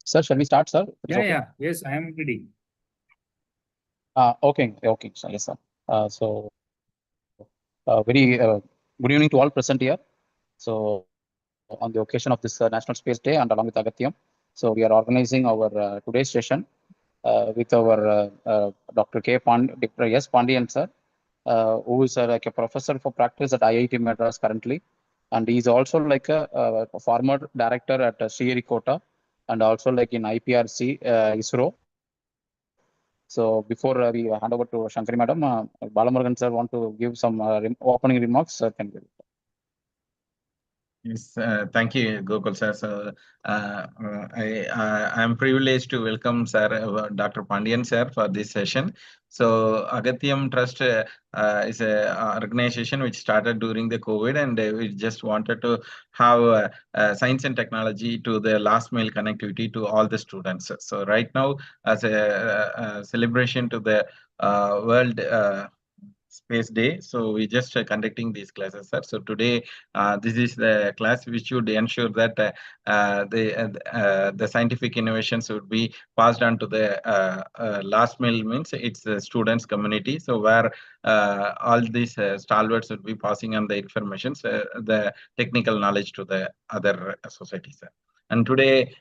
Sir, shall we start, sir? It is Yeah, okay. yeah. Yes, I am ready. Okay, okay, sir. Yes, sir. Very good evening to all present here. So, on the occasion of this National Space Day and along with Agathiam, so we are organizing our today's session with our Dr. Dr. S. Pandian, sir, who is like a professor for practice at IIT Madras currently, and he is also like a former director at Sriharikota and also like in IPRC, ISRO. So before we hand over to Shankari Madam, Balamurugan sir want to give some opening remarks. Sir, can give. Yes, thank you, Gokul sir. So, I am privileged to welcome sir, Dr. Pandian sir for this session. So, Agathiam Trust is a organization which started during the COVID, and we just wanted to have science and technology to the last mile connectivity to all the students. So, right now, as a celebration to the World Space Day. So we just conducting these classes, sir. So today, this is the class which should ensure that the scientific innovations would be passed on to the last mile, means it's the students community. So where all these stalwarts would be passing on the information, the technical knowledge to the other societies, sir. And today,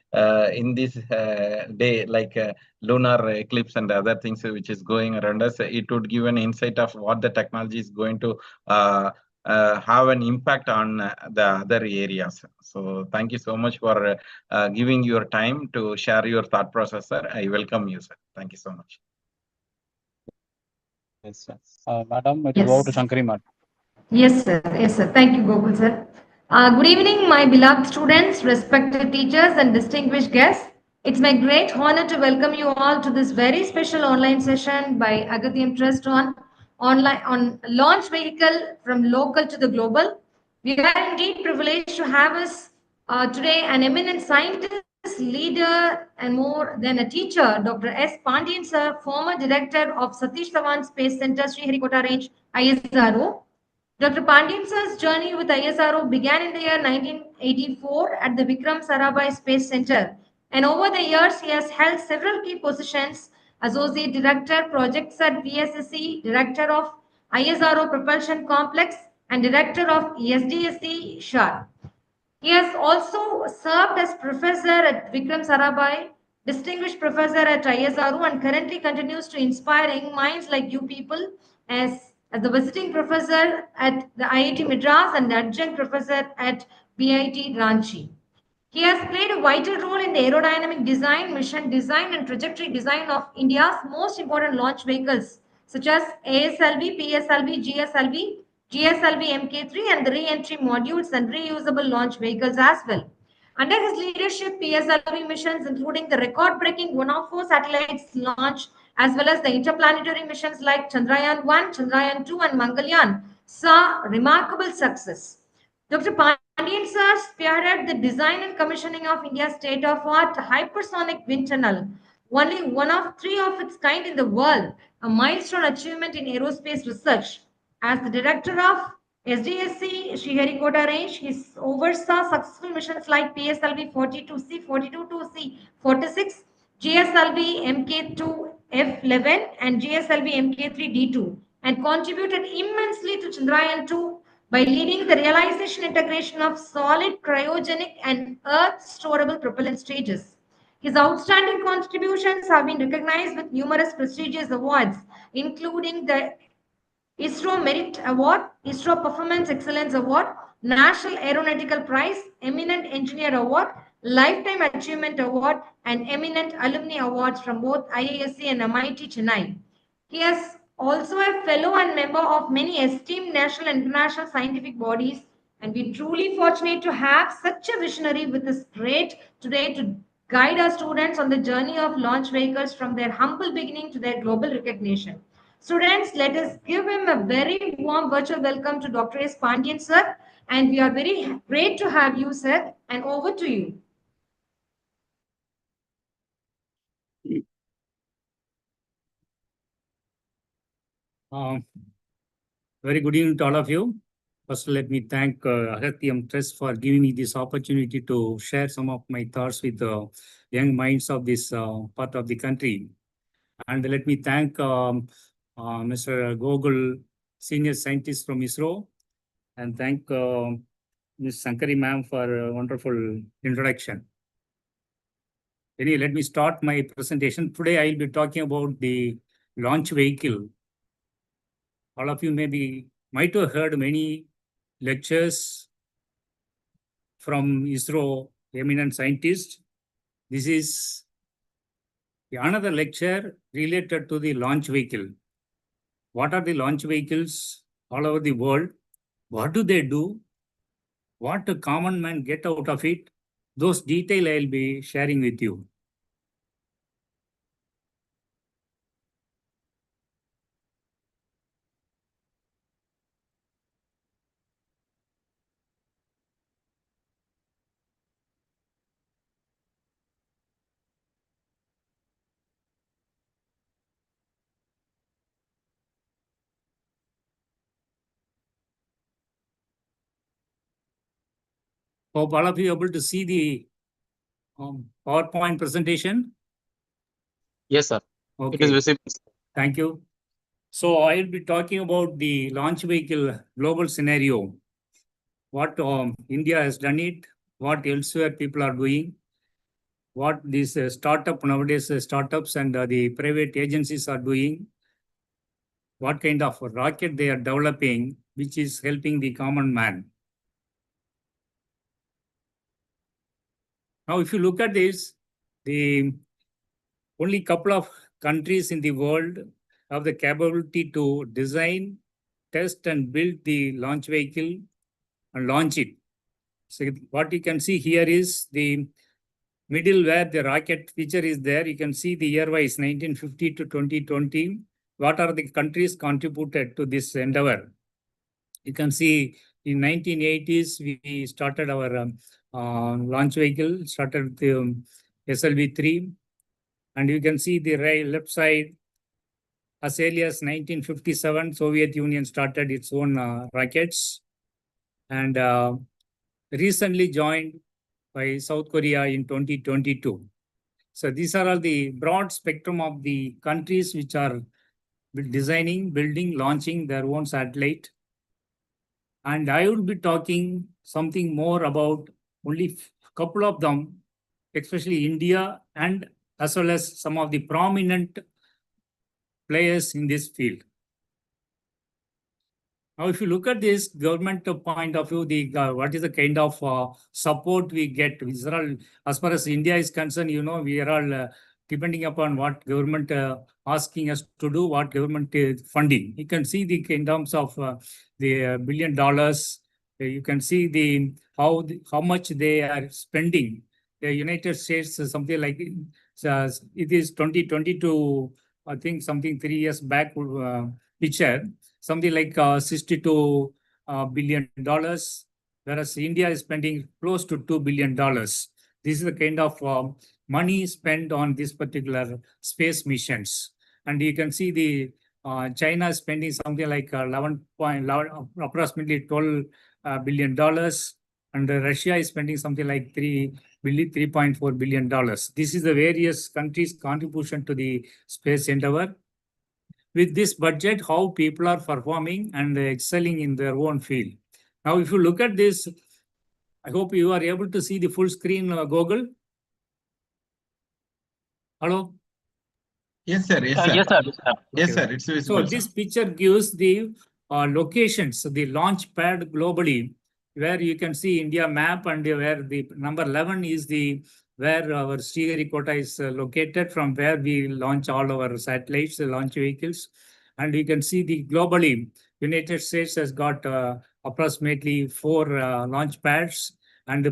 in this day, like lunar eclipse and other things which is going around us, it would give an insight of what the technology is going to have an impact on the other areas. So thank you so much for giving your time to share your thought process, sir. I welcome you, sir. Thank you so much. Yes, sir. Madam, it is over to Shankari Madam. Yes, sir. Yes, sir. Thank you, Gokul, sir. Good evening, my beloved students, respected teachers, and distinguished guests. It's my great honor to welcome you all to this very special online session by Agathiam Trust on launch vehicle from local to the global. We are indeed privileged to have us today an eminent scientist, leader, and more than a teacher, Dr. S. Pandian, sir, former director of Satish Dhawan Space Center, Sriharikota Range, ISRO. Dr. Pandian sir's journey with ISRO began in the year 1984 at the Vikram Sarabhai Space Center, and over the years he has held several key positions: Associate Director, Projects at VSSC, Director of ISRO Propulsion Complex, and Director of SDSC SHAR. He has also served as professor at Vikram Sarabhai, distinguished professor at ISRO, and currently continues to inspiring minds like you people as the visiting professor at the IIT Madras and adjunct professor at BIT Ranchi. He has played a vital role in the aerodynamic design, mission design, and trajectory design of India's most important launch vehicles, such as ASLV, PSLV, GSLV Mk3, and the re-entry modules and reusable launch vehicles as well. Under his leadership, PSLV missions, including the record-breaking 104 satellites launch, as well as the interplanetary missions like Chandrayaan 1, Chandrayaan 2, and Mangalyaan, saw remarkable success. Dr. Pandian sir spearheaded the design and commissioning of India's state-of-art hypersonic wind tunnel, only one of three of its kind in the world, a milestone achievement in aerospace research. As the director of SDSC Sriharikota Range, he oversaw successful missions like PSLV 42C, 42C, 46, GSLV Mk2F11, and GSLV Mk3D2, and contributed immensely to Chandrayaan 2 by leading the realization integration of solid, cryogenic, and earth storable propellant stages. His outstanding contributions have been recognized with numerous prestigious awards, including the ISRO Merit Award, ISRO Performance Excellence Award, National Aeronautical Prize, Eminent Engineer Award, Lifetime Achievement Award, and Eminent Alumni Awards from both IISc and MIT Chennai. He is also a fellow and member of many esteemed national and international scientific bodies, and we're truly fortunate to have such a visionary with us great today to guide our students on the journey of launch vehicles from their humble beginning to their global recognition. Students, let us give him a very warm virtual welcome to Dr. S. Pandian, sir. And we are very great to have you, sir. And over to you. Very good evening to all of you. First, let me thank Agathiar Trust for giving me this opportunity to share some of my thoughts with the young minds of this part of the country. And let me thank Mr. Gogul, senior scientist from ISRO, and thank Ms. Sankari ma'am for a wonderful introduction. Anyway, let me start my presentation. Today, I'll be talking about the launch vehicle. All of you might have heard many lectures from ISRO eminent scientists. This is another lecture related to the launch vehicle. What are the launch vehicles all over the world? What do they do? What a common man get out of it? Those details I'll be sharing with you. Hope all of you are able to see the PowerPoint presentation. Yes, sir. Okay. It is visible. Thank you. So I'll be talking about the launch vehicle global scenario. What India has done it, what elsewhere people are doing, what these startup nowadays startups and the private agencies are doing, what kind of rocket they are developing, which is helping the common man. Now, if you look at this, the only couple of countries in the world have the capability to design, test, and build the launch vehicle and launch it. So what you can see here is the middle where the rocket feature is there. You can see the year-wise 1950 to 2020. What are the countries contributed to this endeavor? You can see in 1980s, we started our launch vehicle, started with the SLV-3. And you can see the left side, as early as 1957, Soviet Union started its own rockets. And recently joined by South Korea in 2022. So these are all the broad spectrum of the countries which are designing, building, launching their own satellite. And I will be talking something more about only a couple of them, especially India and as well as some of the prominent players in this field. Now, if you look at this government point of view, what is the kind of support we get? As far as India is concerned, we are all depending upon what government asking us to do, what government is funding. You can see the in terms of the $1 billion. You can see how much they are spending. The United States, something like it is 2022, I think something 3 years back picture. Something like $62 billion, whereas India is spending close to $2 billion. This is the kind of money spent on this particular space missions. And you can see the China is spending something like approximately $12 billion. And Russia is spending something like $3.4 billion. This is the various countries' contribution to the space endeavor. With this budget, how people are performing and excelling in their own field. Now, if you look at this, I hope you are able to see the full screen, Google. Hello? Yes, sir. Yes, sir. Yes, sir. Yes, sir. It's visible. So this picture gives the locations, the launch pad globally, where you can see India map, and where the number 11 is where our Sriharikota is located, from where we launch all our satellites, the launch vehicles. And you can see the globally, United States has got approximately 4 launch pads. And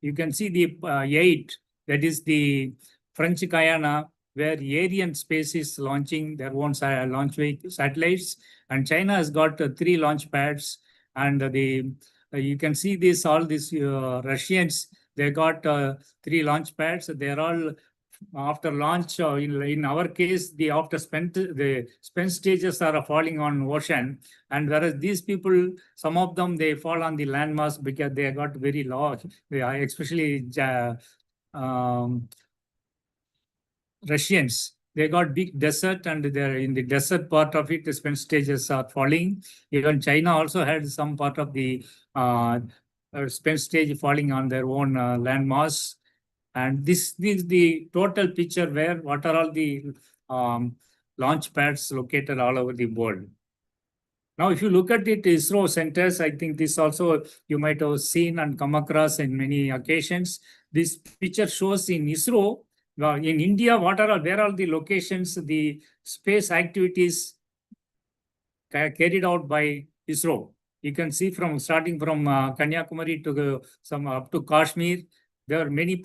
you can see the 8, that is the French Guyana, where Ariane Space is launching their own launch vehicle satellites. And China has got 3 launch pads. And you can see all these Russians, they got 3 launch pads. They're all after launch, in our case, the spent stages are falling on ocean, and whereas these people, some of them, they fall on the landmass because they got very low, especially Russians. They got big desert, and they're in the desert part of it, the spent stages are falling. Even China also had some part of the spent stage falling on their own landmass. And this is the total picture where what are all the launch pads located all over the world. Now, if you look at it, ISRO centers, I think this also you might have seen and come across in many occasions. This picture shows in ISRO, in India, where are the locations, the space activities carried out by ISRO. You can see starting from Kanyakumari to up to Kashmir. There are many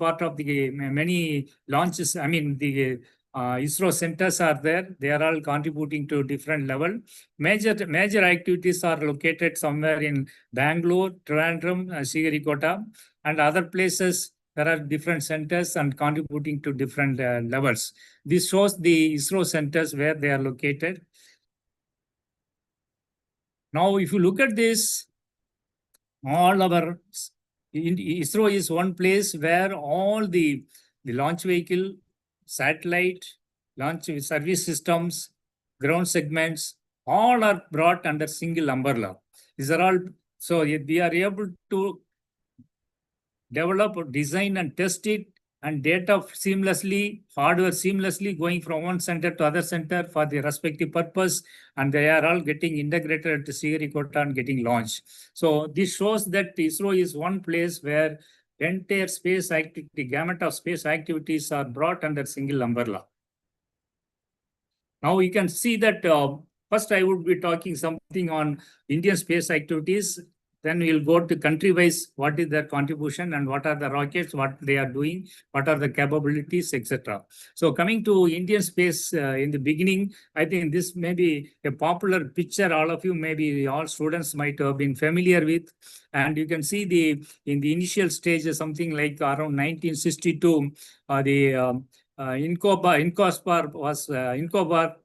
many launches. I mean, the ISRO centers are there. They are all contributing to different level. Major activities are located somewhere in Bangalore, Trivandrum, Sriharikota, and other places. There are different centers and contributing to different levels. This shows the ISRO centers where they are located. Now, if you look at this, all our ISRO is one place where all the launch vehicle, satellite, launch service systems, ground segments, all are brought under single umbrella. These are all, so we are able to develop, design, and test it, and data seamlessly, hardware seamlessly going from one center to other center for the respective purpose, and they are all getting integrated to Sriharikota and getting launched. So this shows that ISRO is one place where entire space activity, the gamut of space activities are brought under single umbrella. Now you can see that first I would be talking something on Indian space activities. Then we'll go to country-wise, what is their contribution and what are the rockets, what they are doing, what are the capabilities, etc. So coming to Indian space in the beginning, I think this may be a popular picture. All of you, maybe all students might have been familiar with. And you can see in the initial stage, something like around 1962, the Incospar was Incobar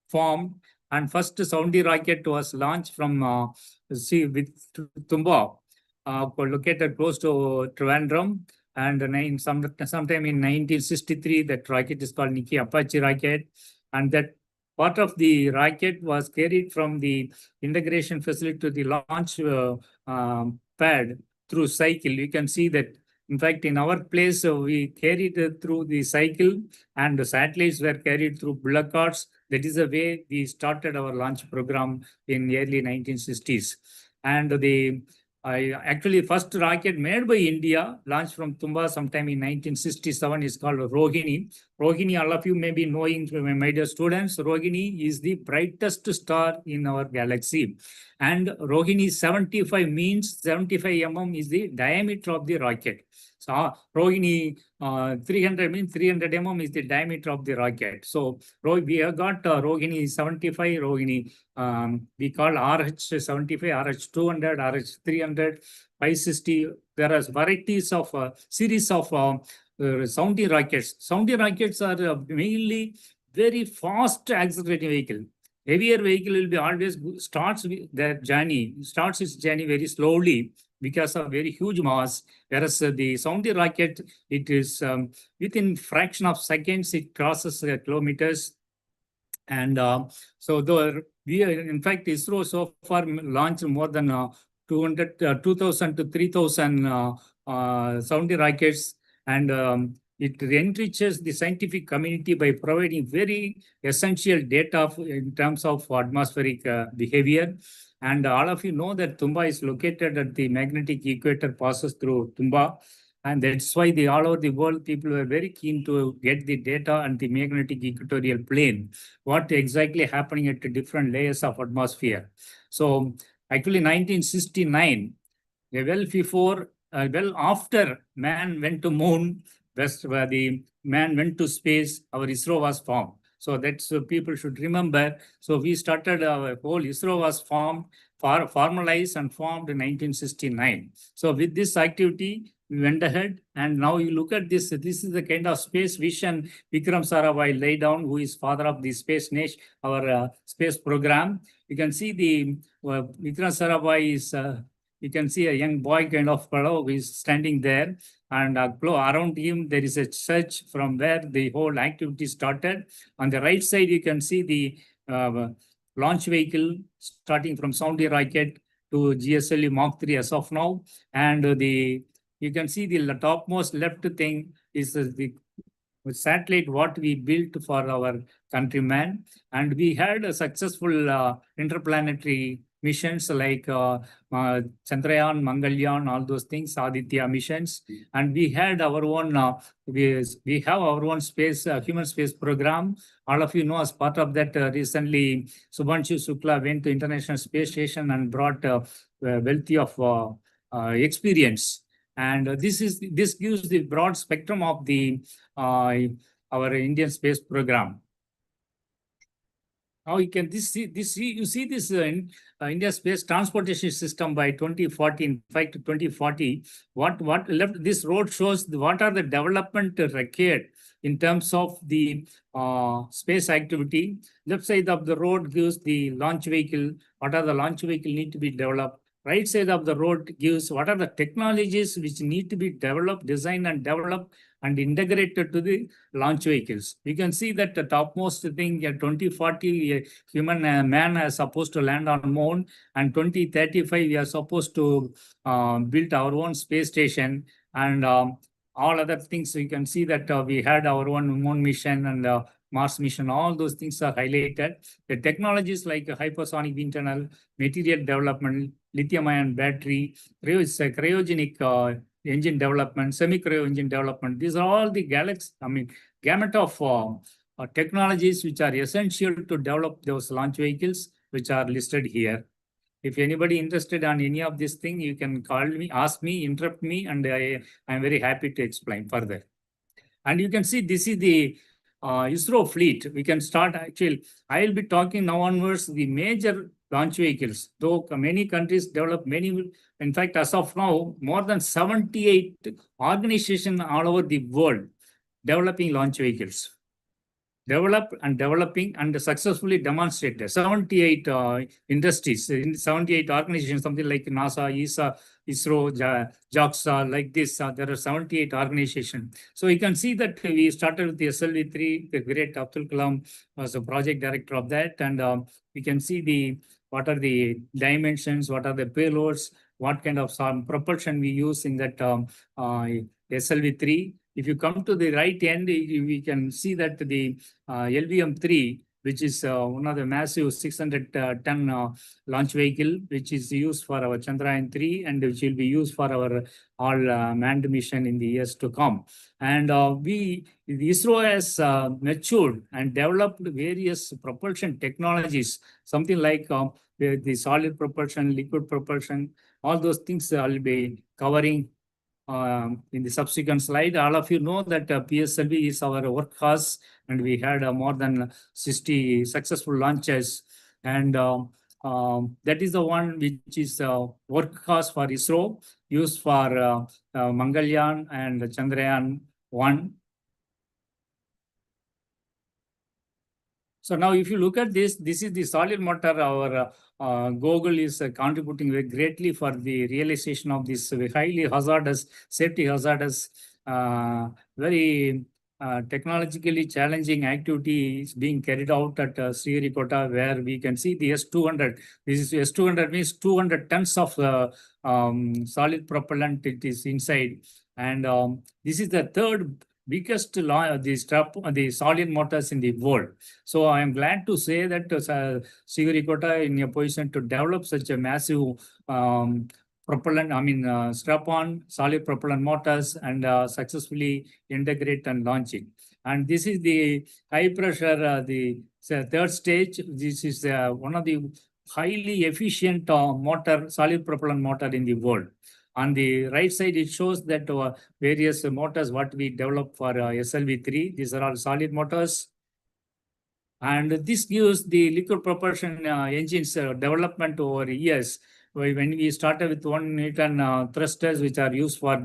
formed, and first Soundi rocket was launched from with Tumba, located close to Trivandrum. And sometime in 1963, that rocket is called Niki Apache rocket. And that part of the rocket was carried from the integration facility to the launch pad through cycle. You can see that. In fact, in our place, we carried through the cycle, and the satellites were carried through bullock carts. That is the way we started our launch program in the early 1960s. And actually first rocket made by India, launched from Tumba sometime in 1967, is called Rohini. Rohini, all of you may be knowing, my dear students, Rohini is the brightest star in our galaxy. And Rohini 75 means 75 mm is the diameter of the rocket. So Rohini 300 means 300 mm is the diameter of the rocket. So we have got Rohini 75, Rohini we call RH75, RH200, RH300, 560. There are varieties of series of Soundi rockets. Soundi rockets are mainly very fast accelerating vehicle. Heavier vehicle will be always starts its journey very slowly because of very huge mass. Whereas the Soundi rocket, it is within fraction of seconds, it crosses kilometers. And so we in fact, ISRO so far launched more than 2,000 to 3,000 Soundi rockets, and it enriches the scientific community by providing very essential data in terms of atmospheric behavior. And all of you know that Tumba is located at the magnetic equator, passes through Tumba. And that's why all over the world, people were very keen to get the data and the magnetic equatorial plane, what exactly happening at the different layers of atmosphere. So actually 1969, well after man went to moon, where the man went to space, our ISRO was formed. So that's people should remember. So we started our whole ISRO was formalized and formed in 1969. So with this activity, we went ahead, and now you look at this. This is the kind of space vision Vikram Sarabhai laid down, who is father of the space nation, our space program. You can see the Vikram Sarabhai is. You can see a young boy kind of fellow who is standing there, and around him there is a church from where the whole activity started. On the right side, you can see the launch vehicle starting from Saudi rocket to GSLV Mark 3 as of now, and you can see the topmost left thing is the satellite what we built for our countrymen, and we had a successful interplanetary missions like Chandrayaan, Mangalyaan, all those things, Aditya missions, and we had our own we have our own space human space program. All of you know, as part of that, recently Subhanshu Shukla went to International Space Station and brought wealthy of experience. And this gives the broad spectrum of the our Indian space program. Now you can you see this India space transportation system by 2040. In fact, 2040, what left this road shows what are the development required in terms of the space activity. Left side of the road gives the launch vehicle. What are the launch vehicle need to be developed? Right side of the road gives what are the technologies which need to be developed, designed and developed and integrated to the launch vehicles. You can see that the topmost thing, 2040, human man is supposed to land on moon, and 2035, we are supposed to build our own space station, and all other things. You can see that we had our own moon mission and Mars mission. All those things are highlighted. The technologies like hypersonic wind tunnel, material development, lithium-ion battery, cryogenic engine development, semi-cryo engine development. These are all the gamut of technologies which are essential to develop those launch vehicles, which are listed here. If anybody interested on any of these things, you can call me, ask me, interrupt me, and I am very happy to explain further. And you can see this is the ISRO fleet. We can start actually. I will be talking now onwards the major launch vehicles, though many countries develop many. In fact, as of now, more than 78 organizations all over the world developing launch vehicles. Developed and developing and successfully demonstrated. 78 industries, 78 organizations, something like NASA, ESA, ISRO, JAXA, like this. There are 78 organizations. So you can see that we started with the SLV3. The great Abdul Kalam was a project director of that. And we can see what are the dimensions, what are the payloads, what kind of propulsion we use in that SLV3. If you come to the right end, we can see that the LVM-3, which is one of the massive 600-ton launch vehicle, which is used for our Chandrayaan-3 and which will be used for our all manned mission in the years to come. And ISRO has matured and developed various propulsion technologies, something like the solid propulsion, liquid propulsion, all those things I'll be covering in the subsequent slide. All of you know that PSLV is our workhorse, and we had more than 60 successful launches. And that is the one which is workhorse for ISRO, used for Mangalyaan and Chandrayaan-1. So now if you look at this is the solid motor. Our Google is contributing very greatly for the realization of this highly hazardous, safety hazardous, very technologically challenging activity is being carried out at Sriharikota, where we can see the S200. This is S200 means 200 tons of solid propellant it is inside. And this is the third biggest the solid motors in the world. So I am glad to say that Sriharikota in a position to develop such a massive propellant, strap-on solid propellant motors and successfully integrate and launch it. And this is the high pressure, the third stage. This is one of the highly efficient solid propellant motor in the world. On the right side, it shows that various motors what we developed for SLV3. These are all solid motors. And this gives the liquid propulsion engines development over years. when we started with 1 Newton thrusters, which are used for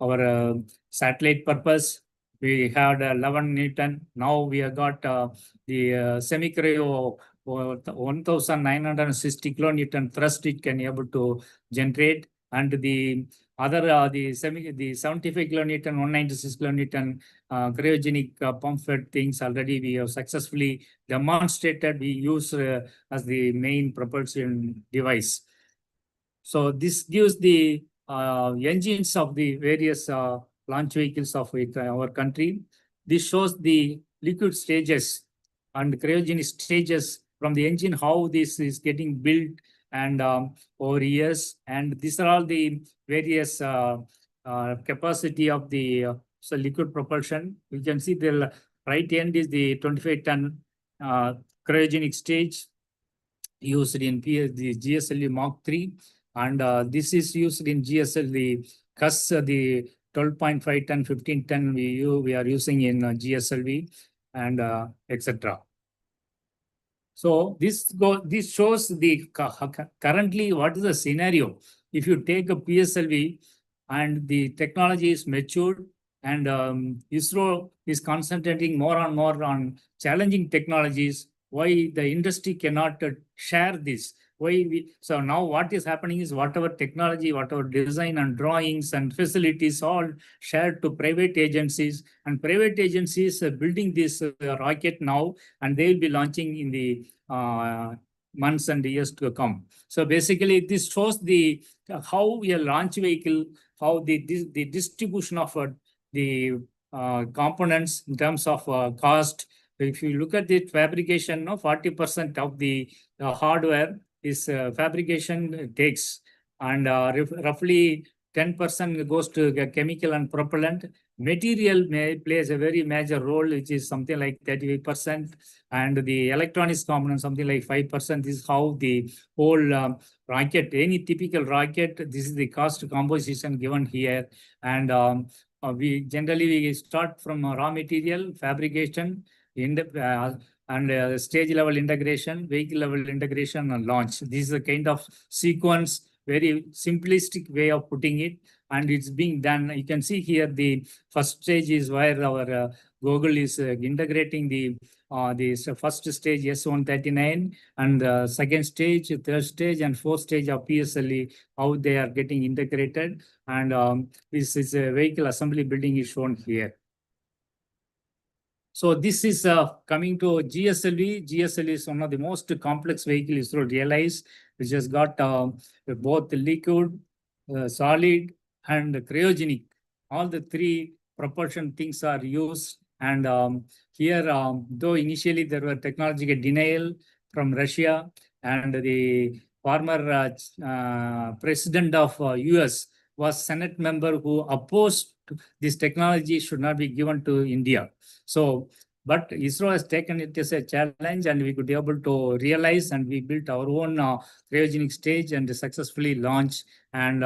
our satellite purpose, we had 11 Newton. Now we have got the semi-cryo 1960 kilonewton thrust it can able to generate, and the other the 75 kilonewton 196 kilonewton cryogenic pump fed things already we have successfully demonstrated we use as the main propulsion device. So this gives the engines of the various launch vehicles of our country. This shows the liquid stages and cryogenic stages from the engine, how this is getting built and over years. And these are all the various capacity of the liquid propulsion. You can see the right end is the 25-ton cryogenic stage used in the GSLV Mark III. And this is used in GSLV CUS, the 12.5 ton, 15 ton we are using in GSLV and etc. So this shows the currently what is the scenario. If you take a PSLV and the technology is matured and ISRO is concentrating more and more on challenging technologies, why the industry cannot share this? So now what is happening is whatever technology, whatever design and drawings and facilities all shared to private agencies, and private agencies are building this rocket now, and they will be launching in the months and years to come. So basically this shows the how a launch vehicle, how the distribution of the components in terms of cost. If you look at the fabrication, 40% of the hardware is fabrication takes, and roughly 10% goes to chemical and propellant. Material plays a very major role, which is something like 38%, and the electronics component something like 5%. This is how the whole rocket, any typical rocket, this is the cost composition given here. And we generally start from raw material fabrication and stage level integration, vehicle level integration, and launch. This is a kind of sequence, very simplistic way of putting it, and it's being done. You can see here the first stage is where our Google is integrating the first stage S139, and second stage, third stage, and fourth stage of PSLE, how they are getting integrated. And this is a vehicle assembly building is shown here. So this is coming to GSLV. GSLV is one of the most complex vehicles ISRO realized, which has got both liquid, solid, and cryogenic. All the three propulsion things are used. And here, though initially there were technological denial from Russia, and the former president of US was Senate member who opposed this technology should not be given to India. So, but ISRO has taken it as a challenge, and we could be able to realize, and we built our own cryogenic stage and successfully launched. And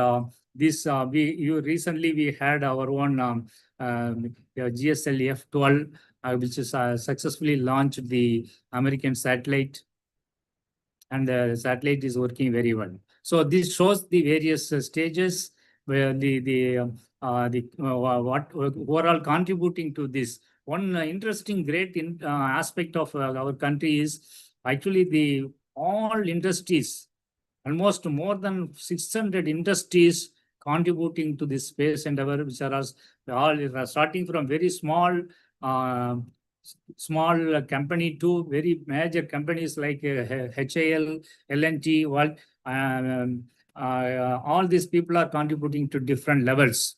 recently we had our own GSLV F-12, which is successfully launched the American satellite, and the satellite is working very well. So this shows the various stages where what overall contributing to this. One interesting great aspect of our country is actually all industries, almost more than 600 industries contributing to this space endeavor, which are all starting from very small company to very major companies like HAL, L&T, all these people are contributing to different levels.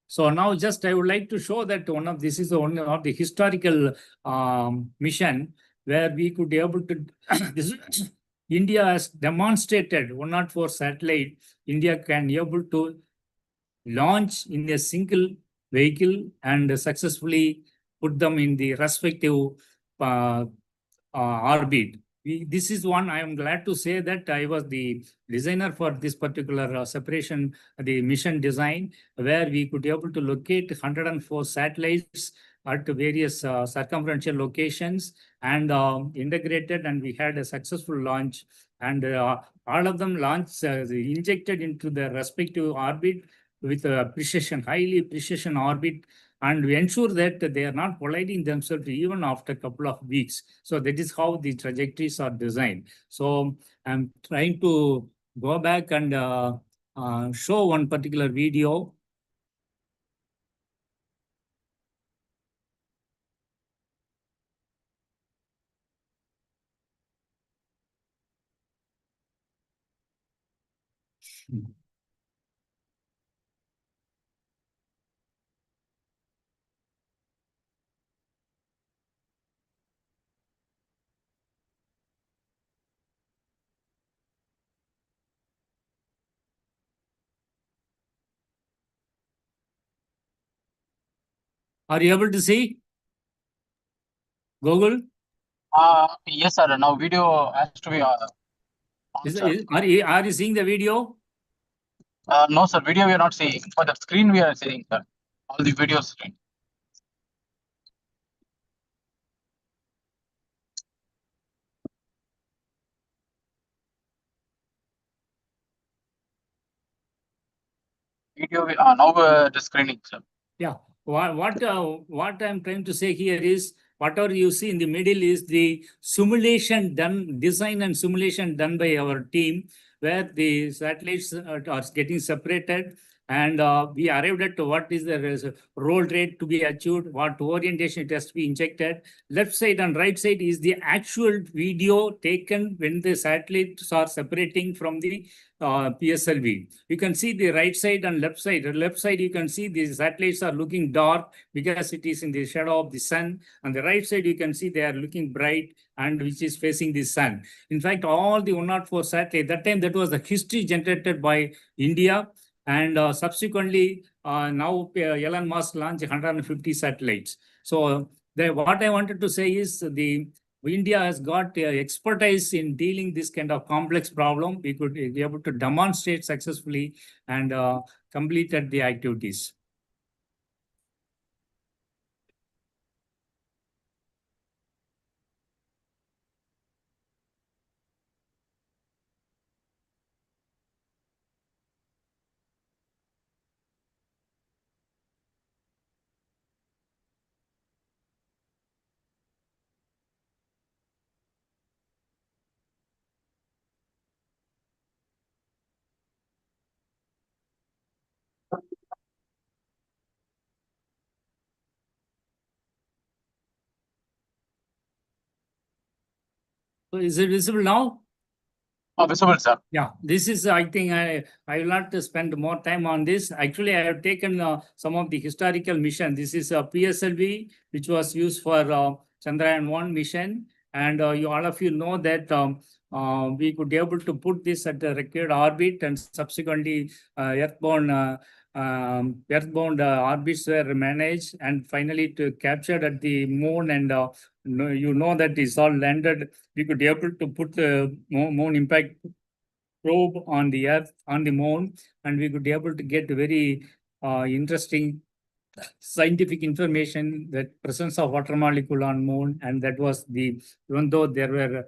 So now just I would like to show that this is one of the historical mission where we could be able to, India has demonstrated 104 satellite, India can be able to launch in a single vehicle and successfully put them in the respective orbit. This is one, I am glad to say that I was the designer for this particular separation, the mission design, where we could be able to locate 104 satellites at various circumferential locations and integrated, and we had a successful launch. and all of them launched, injected into their respective orbit with precision, highly precision orbit, and we ensure that they are not colliding themselves even after a couple of weeks. So that is how the trajectories are designed. So I'm trying to go back and show one particular video. Are you able to see? Google? Yes, sir. Now video has to be on, sir. Are you seeing the video? No, sir. Video we are not seeing. For the screen we are seeing, sir. All the video screen. Video now the screening, sir. Yeah. What I'm trying to say here is, whatever you see in the middle is the simulation done, design and simulation done by our team, where the satellites are getting separated, and we arrived at what is the roll rate to be achieved, what orientation it has to be injected. Left side and right side is the actual video taken when the satellites are separating from the PSLV. You can see the right side and left side. The left side, you can see the satellites are looking dark because it is in the shadow of the sun. On the right side, you can see they are looking bright and which is facing the sun. In fact, all the 104 satellites, that time that was the history generated by India. And subsequently, now Elon Musk launched 150 satellites. So what I wanted to say is India has got expertise in dealing this kind of complex problem. We could be able to demonstrate successfully and completed the activities. So is it visible now? Visible, sir. Yeah, this is, I think I will not spend more time on this. Actually, I have taken some of the historical mission. This is a PSLV, which was used for Chandrayaan-1 mission. And all of you know that we could be able to put this at the required orbit, and subsequently earthbound orbits were managed and finally captured at the moon. And you know that it's all landed. We could be able to put the moon impact probe on the earth, on the moon, and we could be able to get very interesting scientific information, that presence of water molecule on moon. And that was even though there were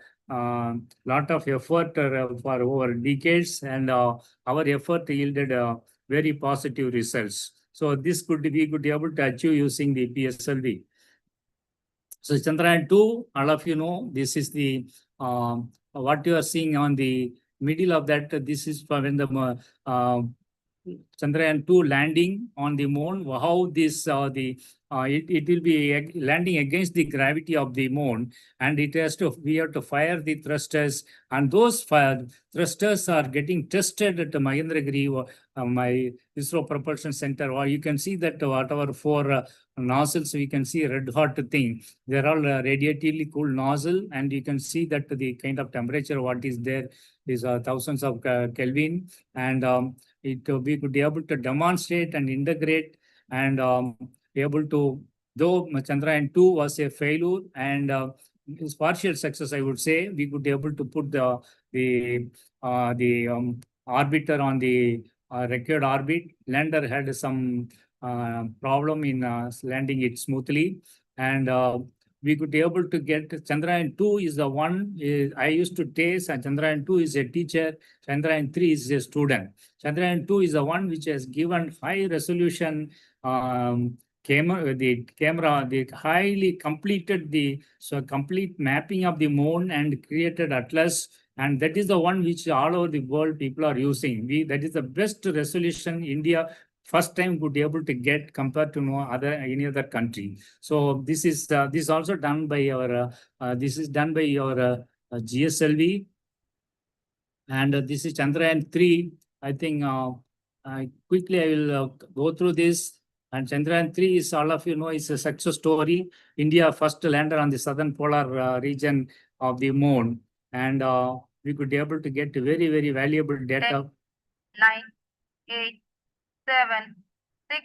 lot of effort for over decades, and our effort yielded very positive results. So we could be able to achieve using the PSLV. So Chandrayaan-2, all of you know, this is the what you are seeing on the middle of that. This is for when the Chandrayaan-2 landing on the moon. How this it will be landing against the gravity of the moon, and we have to fire the thrusters, and those thrusters are getting tested at the Mahendragiri, my ISRO Propulsion Center. Or you can see that whatever 4 nozzles, we can see red hot thing. They're all radiatively cool nozzle, and you can see that the kind of temperature what is there is thousands of Kelvin, and we could be able to demonstrate and integrate and be able to, though Chandrayaan-2 was a failure and it's partial success, I would say, we could be able to put the orbiter on the required orbit. Lander had some problem in landing it smoothly, and we could be able to get Chandrayaan-2 is the one I used to taste, and Chandrayaan-2 is a teacher, Chandrayaan-3 is a student. Chandrayaan-2 is the one which has given high resolution camera, they highly completed the complete mapping of the moon and created atlas, and that is the one which all over the world people are using. That is the best resolution India first time could be able to get compared to any other country. So this is also done by our GSLV, and this is Chandrayaan-3. I think quickly I will go through this. And Chandrayaan-3 is, all of you know, is a success story. India first landed on the southern polar region of the moon, and we could be able to get very, very valuable data. 9, 8, 7, 6,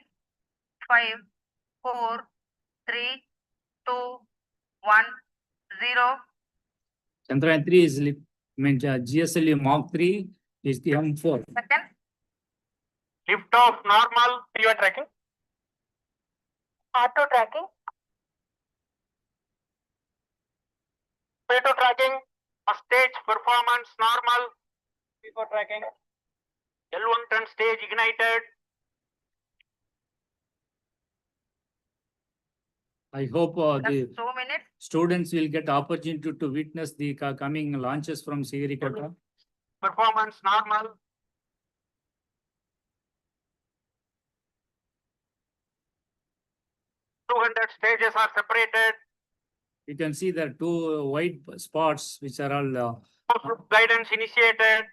5, 4, 3, 2, 1, 0. Chandrayaan-3 is GSLV Mark 3 is the M4. Second. Lift off normal. You are tracking. Auto tracking. Auto tracking. Stage performance normal. Before tracking. L1 turn stage ignited. I hope the 2 minutes. students will get opportunity to witness the coming launches from Sriharikota. Performance normal. Stages are separated. You can see there are two white spots which are all Guidance initiated.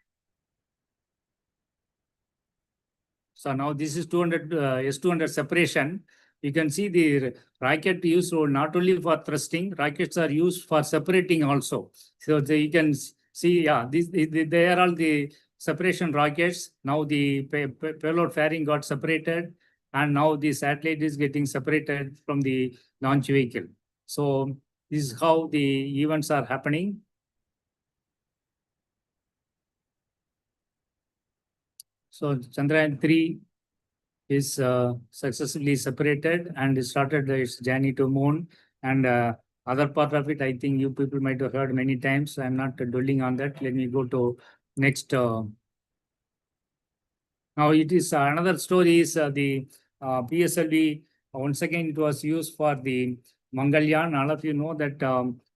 so now this is 200 S200 separation. You can see the rocket used not only for thrusting, rockets are used for separating also. So you can see, yeah, they are all the separation rockets. Now the payload fairing got separated, and now the satellite is getting separated from the launch vehicle. So this is how the events are happening. So Chandrayaan-3 is successfully separated and started its journey to moon. And other part of it, I think you people might have heard many times. I'm not dwelling on that. Let me go to next. Now it is another story is the PSLV. Once again, it was used for the Mangalyaan. All of you know that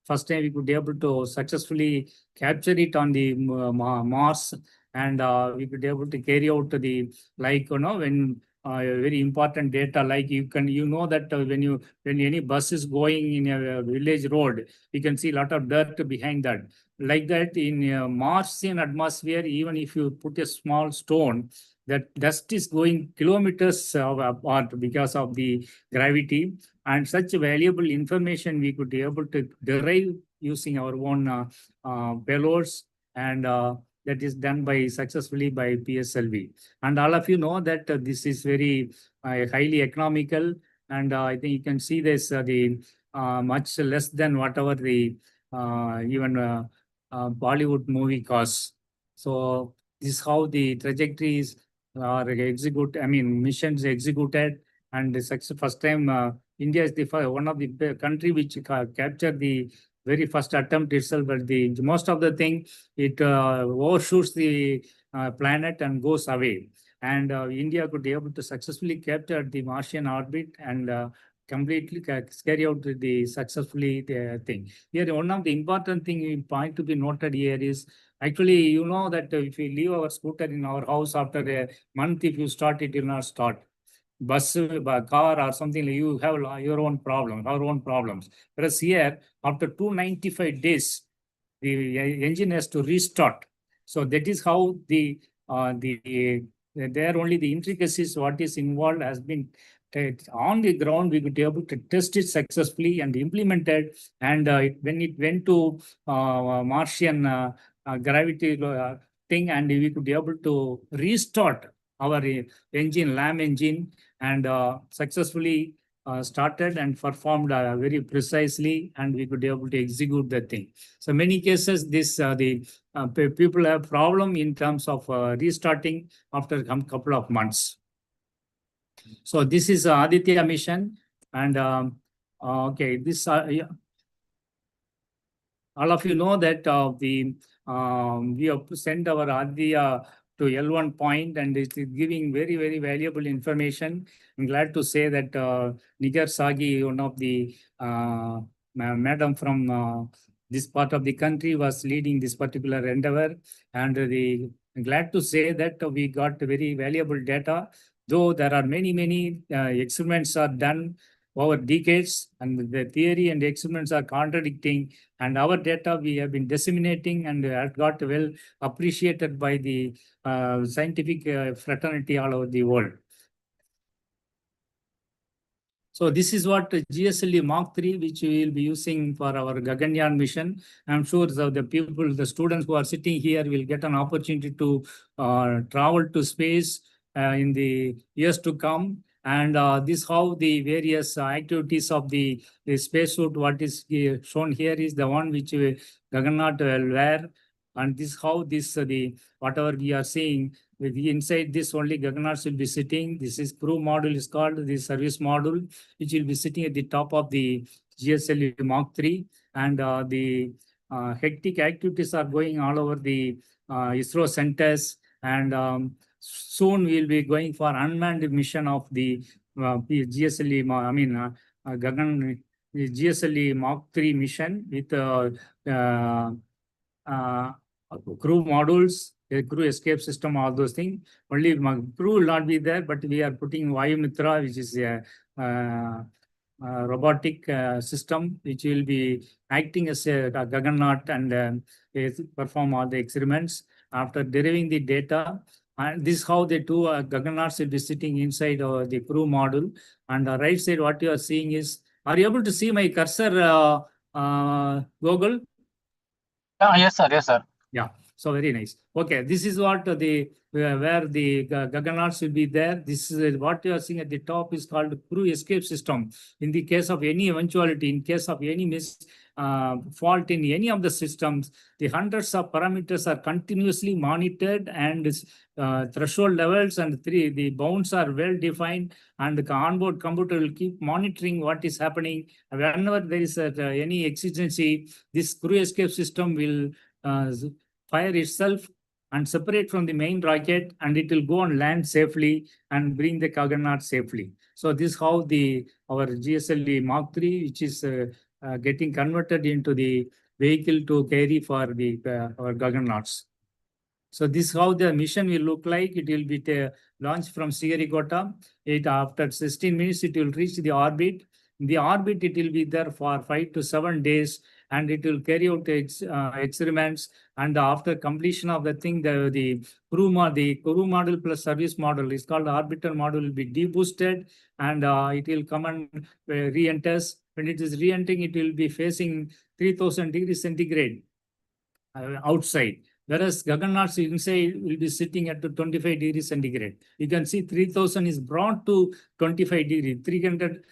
first time we could be able to successfully capture it on the Mars, and we could be able to carry out the, like, you know, when very important data, like you know that when any bus is going in a village road, you can see a lot of dirt behind that. Like that in Martian atmosphere, even if you put a small stone, that dust is going kilometers apart because of the gravity, and such valuable information we could be able to derive using our own payloads, and that is done successfully by PSLV. And all of you know that this is very highly economical, and I think you can see this the much less than whatever the even Bollywood movie costs. So this is how the trajectories are missions executed, and first time India is the one of the country which captured the very first attempt itself, but most of the thing it overshoots the planet and goes away. And India could be able to successfully capture the Martian orbit and completely carry out the successfully thing. Here, one of the important thing point to be noted here is, actually, you know that if we leave our scooter in our house after a month, if you start it will not start. Bus, car or something, you have your own problem, our own problems. Whereas here, after 295 days, the engine has to restart. So that is how there only the intricacies, what is involved has been on the ground. We could be able to test it successfully and implemented. And when it went to Martian gravity thing, and we could be able to restart our engine, LAM engine, and successfully started and performed very precisely, and we could be able to execute the thing. So many cases, people have problem in terms of restarting after a couple of months. So this is Aditya mission, and okay, this yeah. all of you know that we have sent our Agathiar to L1 point, and it is giving very, very valuable information. I'm glad to say that Nigar Sagi, one of the madam from this part of the country, was leading this particular endeavor, and I'm glad to say that we got very valuable data. Though there are many experiments are done over decades, and the theory and experiments are contradicting, and our data we have been disseminating and have got well appreciated by the scientific fraternity all over the world. So this is what GSLE Mark III, which we will be using for our Gaganyaan mission. I'm sure the people, the students who are sitting here will get an opportunity to travel to space in the years to come. And this how the various activities of the spacesuit, what is shown here is the one which Gaganath will wear. And this how this the whatever we are seeing, inside this only Gaganath will be sitting. This is crew module is called the service module, which will be sitting at the top of the GSLE Mark III. And the hectic activities are going all over the ISRO centers. And soon we'll be going for unmanned mission of the GSLE, Gagan, the GSLE Mark III mission with crew modules, crew escape system, all those things. Only crew will not be there, but we are putting Vayu Mitra, which is a robotic system, which will be acting as a Gaganath and perform all the experiments. After deriving the data, and this is how the two Gaganaths will be sitting inside the crew module. And the right side, what you are seeing is, are you able to see my cursor, Google? Yes, sir. Yes, sir. Yeah. So very nice. Okay, this is what the where the Gaganaths will be there. This is what you are seeing at the top is called crew escape system. In the case of any eventuality, in case of any fault in any of the systems, the hundreds of parameters are continuously monitored, and threshold levels and the bounds are well defined, and the onboard computer will keep monitoring what is happening. Whenever there is any exigency, this crew escape system will fire itself and separate from the main rocket, and it will go on land safely and bring the Gaganath safely. So this is how our GSLE Mark III, which is getting converted into the vehicle to carry for our Gaganaths. So this is how the mission will look like. It will be launched from Sriharikota. After 16 minutes, it will reach the orbit. In the orbit, it will be there for 5 to 7 days, and it will carry out experiments. And after completion of the thing, the crew module plus service module is called orbital module will be deboosted, and it will come and re-enters. When it is re-entering, it will be facing 3000 degrees centigrade outside. Whereas Gaganath's inside will be sitting at 25 degrees centigrade. You can see 3000 is brought to 25 degrees, 300,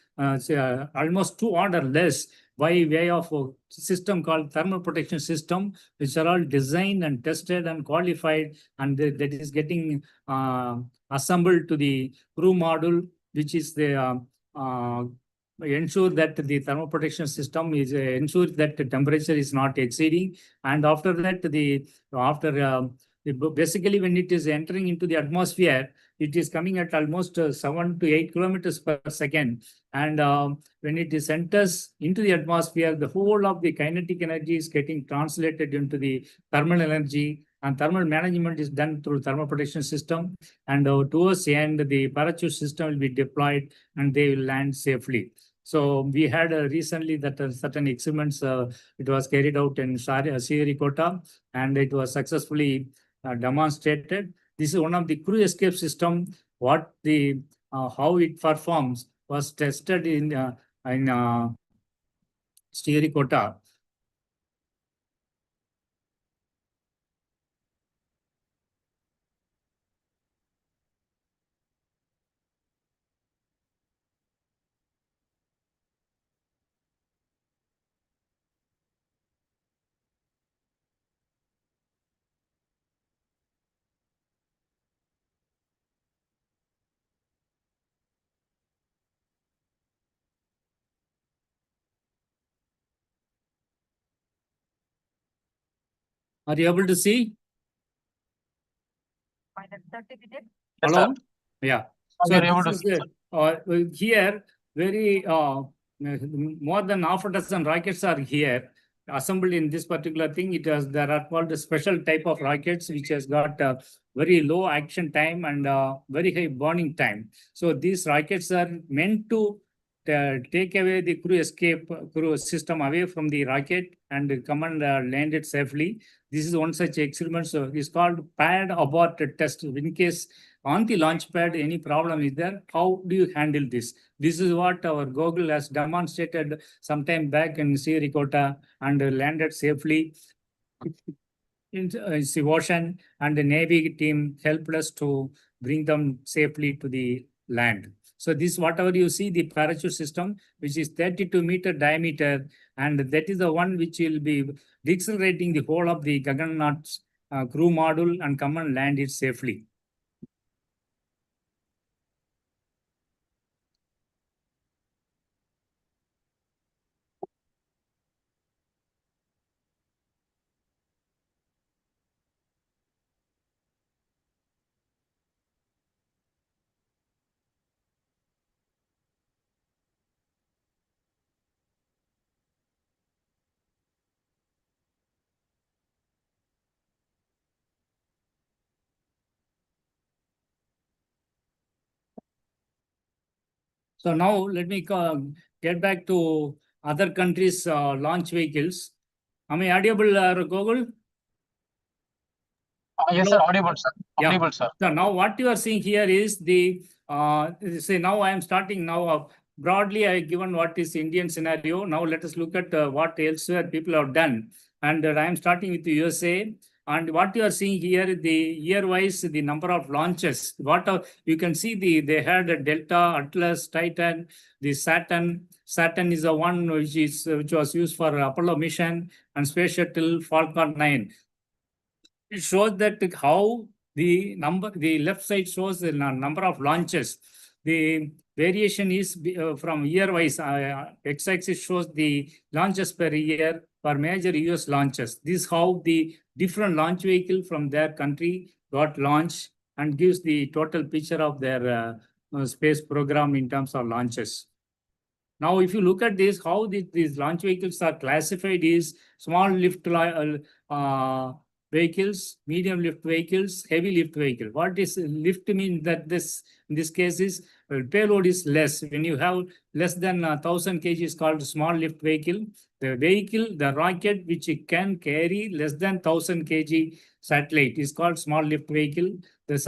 almost 2 order less by way of a system called thermal protection system, which are all designed and tested and qualified, and that is getting assembled to the crew module, which is the ensure that the thermal protection system is ensures that the temperature is not exceeding. And after that, basically when it is entering into the atmosphere, it is coming at almost 7 to 8 kilometers per second. And when it is enters into the atmosphere, the whole of the kinetic energy is getting translated into the thermal energy, and thermal management is done through thermal protection system. And towards the end, the parachute system will be deployed, and they will land safely. So we had recently that certain experiments, it was carried out in Sriharikota, and it was successfully demonstrated. This is one of the crew escape system. What how it performs was tested in Sriharikota. Are you able to see? Yes, Hello? sir. Yeah. We So are able to this see, is sir. here very more than half a dozen rockets are here assembled in this particular thing. There are called a special type of rockets which has got very low action time and very high burning time. So these rockets are meant to take away the crew system away from the rocket and come and land it safely. This is one such experiment. So it's called pad abort test. In case on the launch pad any problem is there, how do you handle this? This is what our Google has demonstrated sometime back in Sriharikota and landed safely in the ocean, and the Navy team helped us to bring them safely to the land. So this, whatever you see, the parachute system, which is 32-meter diameter, and that is the one which will be decelerating the whole of the Gaganaut crew module and come and land it safely. So now let me get back to other countries' launch vehicles. Am I audible, Google? Yes, sir. Audible, sir. Yeah. Audible, sir. So now what you are seeing here is the, say now I am starting now, broadly I have given what is Indian scenario. Now let us look at what elsewhere people have done. And I am starting with the USA. And what you are seeing here, the year-wise, the number of launches. You can see they had a Delta, Atlas, Titan, the Saturn. Saturn is the one which was used for Apollo mission, and Space Shuttle Falcon 9. It shows that how the left side shows the number of launches. The variation is from year-wise. X-axis shows the launches per year for major US launches. This is how the different launch vehicle from their country got launched and gives the total picture of their space program in terms of launches. Now, if you look at this, how these launch vehicles are classified is small lift vehicles, medium lift vehicles, heavy lift vehicle. What is lift mean? That in this case is payload is less. When you have less than 1,000 kg is called small lift vehicle. The rocket which it can carry less than 1,000 kg satellite is called small lift vehicle. The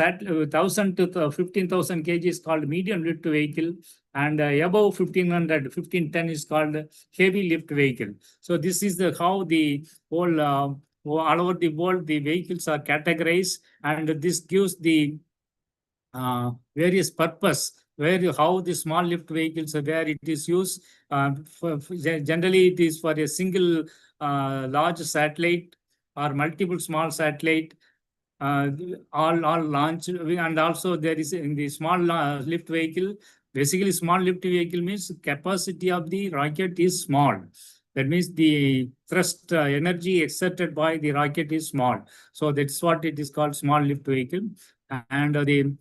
1,000 to 15,000 kg is called medium lift vehicle, and above 1,510 is called heavy lift vehicle. So this is how the whole all over the world the vehicles are categorized, and this gives the various purpose how the small lift vehicles are where it is used. Generally, it is for a single large satellite or multiple small satellite. All launch, and also there is in the small lift vehicle. Basically, small lift vehicle means capacity of the rocket is small. That means the thrust energy exerted by the rocket is small. So that's what it is called, small lift vehicle. And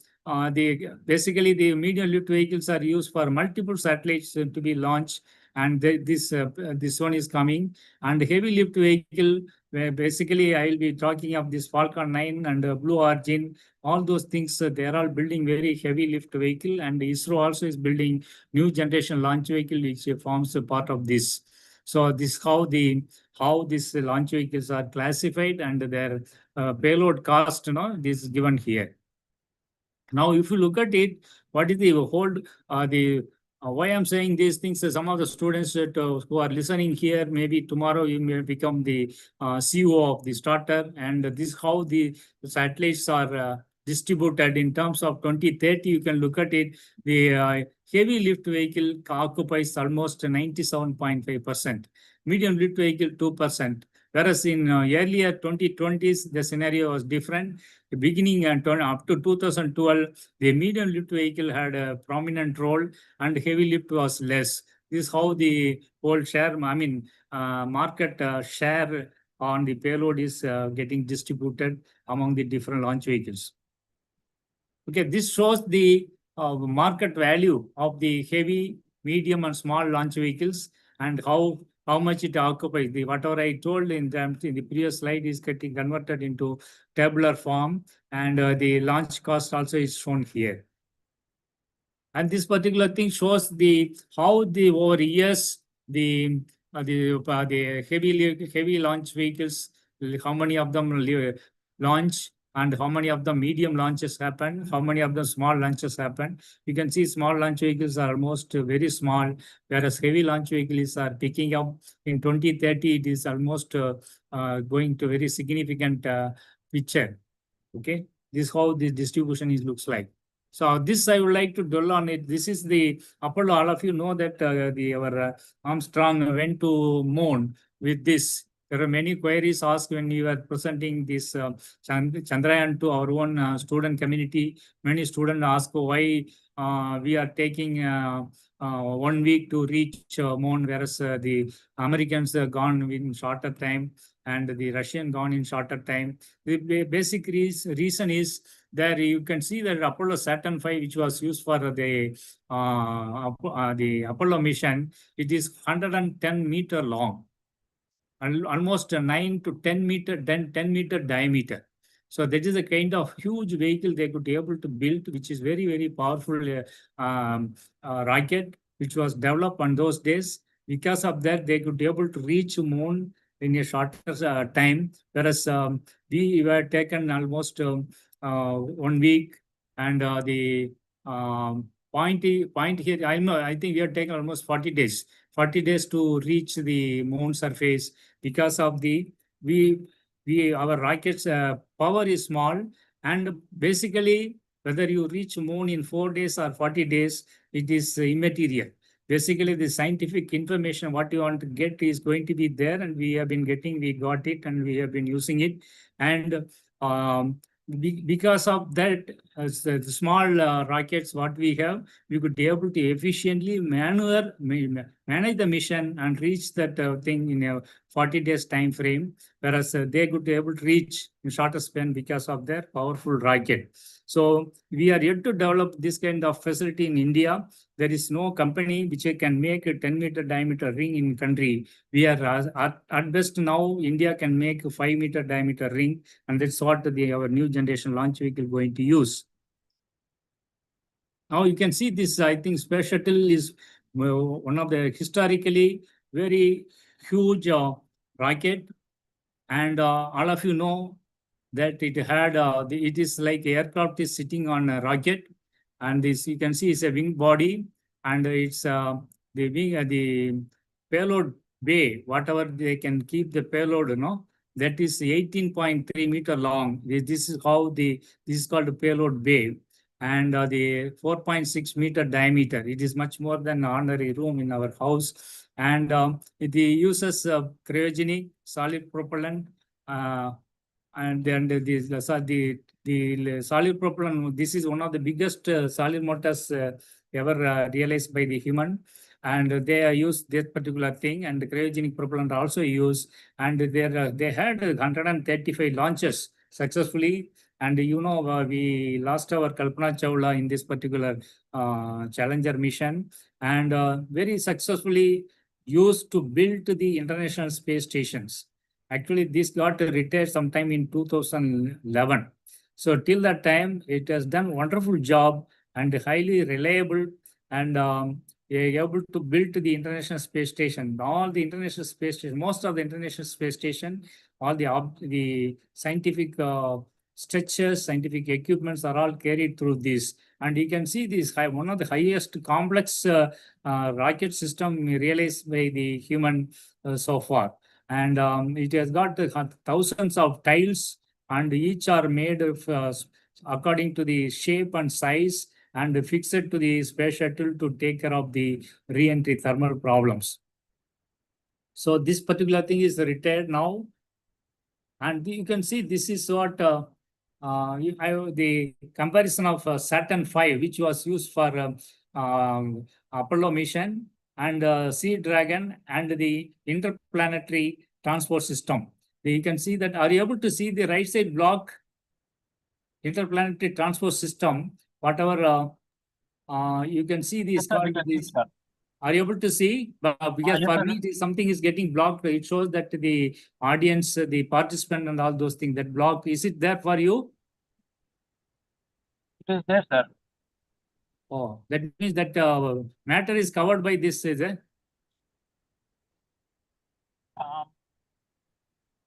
basically the medium lift vehicles are used for multiple satellites to be launched. And this one is coming. And heavy lift vehicle, where basically I will be talking of this Falcon 9 and Blue Origin, all those things. They are all building very heavy lift vehicle, and ISRO also is building new generation launch vehicle which forms a part of this. So this how these launch vehicles are classified, and their payload cost, this is given here. Now, if you look at it, what is the whole why I'm saying these things? Some of the students that, who are listening here, maybe tomorrow you may become the CEO of the starter, and this how the satellites are distributed in terms of 2030. You can look at it. The heavy lift vehicle occupies almost 97.5%. Medium lift vehicle 2%. Whereas in earlier 2020s, the scenario was different. The beginning and up to 2012, the medium lift vehicle had a prominent role and heavy lift was less. This is how the whole share, market share on the payload is getting distributed among the different launch vehicles. Okay, this shows the market value of the heavy, medium, and small launch vehicles and how much it occupies. Whatever I told in the previous slide is getting converted into tabular form, and the launch cost also is shown here. And this particular thing shows how over years the heavy launch vehicles, how many of them launch, and how many of the medium launches happen, how many of the small launches happen. You can see small launch vehicles are almost very small, whereas heavy launch vehicles are picking up. In 2030, it is almost going to very significant picture. Okay, this is how the distribution looks like. So this I would like to dwell on it. This is the Apollo. All of you know that our Armstrong went to moon with this. There are many queries asked when we were presenting this Chandrayaan to our own student community. Many students ask why we are taking 1 week to reach moon, whereas the Americans are gone in shorter time and the Russian gone in shorter time. The basic reason is there you can see that Apollo Saturn V, which was used for the Apollo mission, it is 110 meter long, almost 9 to 10 meter, 10 meter diameter. So that is a kind of huge vehicle they could be able to build, which is very, very powerful rocket, which was developed on those days. Because of that, they could be able to reach moon in a shorter time, whereas we were taken almost 1 week, and the point here, I think we have taken almost 40 days. 40 days to reach the moon surface because of our rocket's power is small, and basically whether you reach moon in 4 days or 40 days, it is immaterial. Basically, the scientific information what you want to get is going to be there, and we got it, and we have been using it. And because of that, the small rockets what we have, we could be able to efficiently manage the mission and reach that thing in a 40 days time frame, whereas they could be able to reach in shorter span because of their powerful rocket. So we are yet to develop this kind of facility in India. There is no company which can make a 10 meter diameter ring in country. We are at best now, India can make a 5 meter diameter ring, and that's what our new generation launch vehicle going to use. Now you can see this, I think Space Shuttle is one of the historically very huge rocket, and all of you know that it had, it is like aircraft is sitting on a rocket, and this you can see is a wing body, and it's the payload bay, whatever they can keep the payload, that is 18.3 meter long. This is how this is called the payload bay, and the 4.6 meter diameter. It is much more than an ordinary room in our house, and it uses cryogenic solid propellant. And then the solid propellant, this is one of the biggest solid motors ever realized by the human. And they use this particular thing, and the cryogenic propellant also used. And they had 135 launches successfully. And we lost our Kalpana Chawla in this particular Challenger mission, and very successfully used to build the International Space Stations. Actually, this got retired sometime in 2011. So till that time, it has done wonderful job and highly reliable, and able to build the International Space Station. All the International Space Station, most of the International Space Station, all the scientific structures, scientific equipments are all carried through this. And you can see this one of the highest complex rocket system realized by the human so far. And it has got thousands of tiles, and each are made of according to the shape and size, and fixed to the space shuttle to take care of the re-entry thermal problems. So this particular thing is retired now, and you can see this is what the comparison of Saturn V, which was used for Apollo mission, and Sea Dragon, and the interplanetary transport system. You can see that. Are you able to see the right side block? Interplanetary transport system, whatever you can see these called these. Are you able to see? Because for me, something is getting blocked. It shows that the audience, the participant, and all those things, that block, is it there for you? It is there, sir. Oh, that means that matter is covered by this, is it?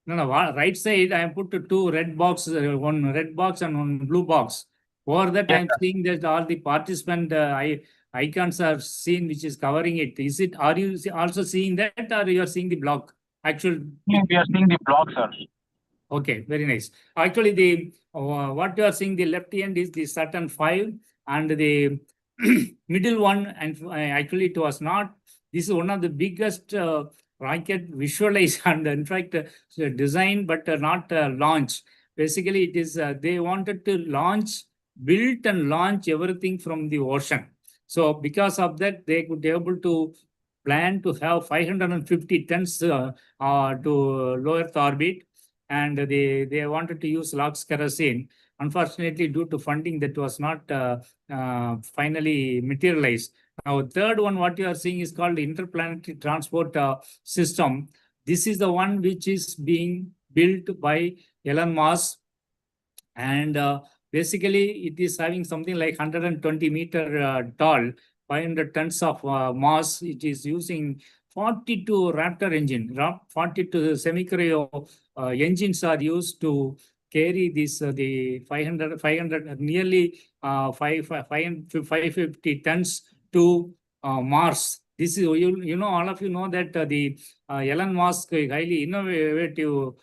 No, right side, I have put two red boxes, one red box and one blue box. Over that, Yes, I am seeing that all the participant icons are seen, which is covering it. Is it? Are you also seeing that, or you are seeing the block? Actual. We are seeing the block, sir. Okay, very nice. Actually, the what you are seeing, the left end is the Saturn V, and the middle one, and actually it was not. This is one of the biggest rocket visualized and in fact designed, but not launched. Basically, it is they wanted to launch, build and launch everything from the ocean. So because of that, they could be able to plan to have 550 tons to low Earth orbit, and they wanted to use LOX kerosene. Unfortunately, due to funding, that was not finally materialized. Now, third one, what you are seeing is called interplanetary transport system. This is the one which is being built by Elon Musk, and basically it is having something like 120 meter tall, 500 tons of mass. It is using 42 Raptor engine, 42 semi-cryo engines are used to carry this the 500 nearly 550 tons to Mars. This is, you know, all of you know that the Elon Musk, highly innovative,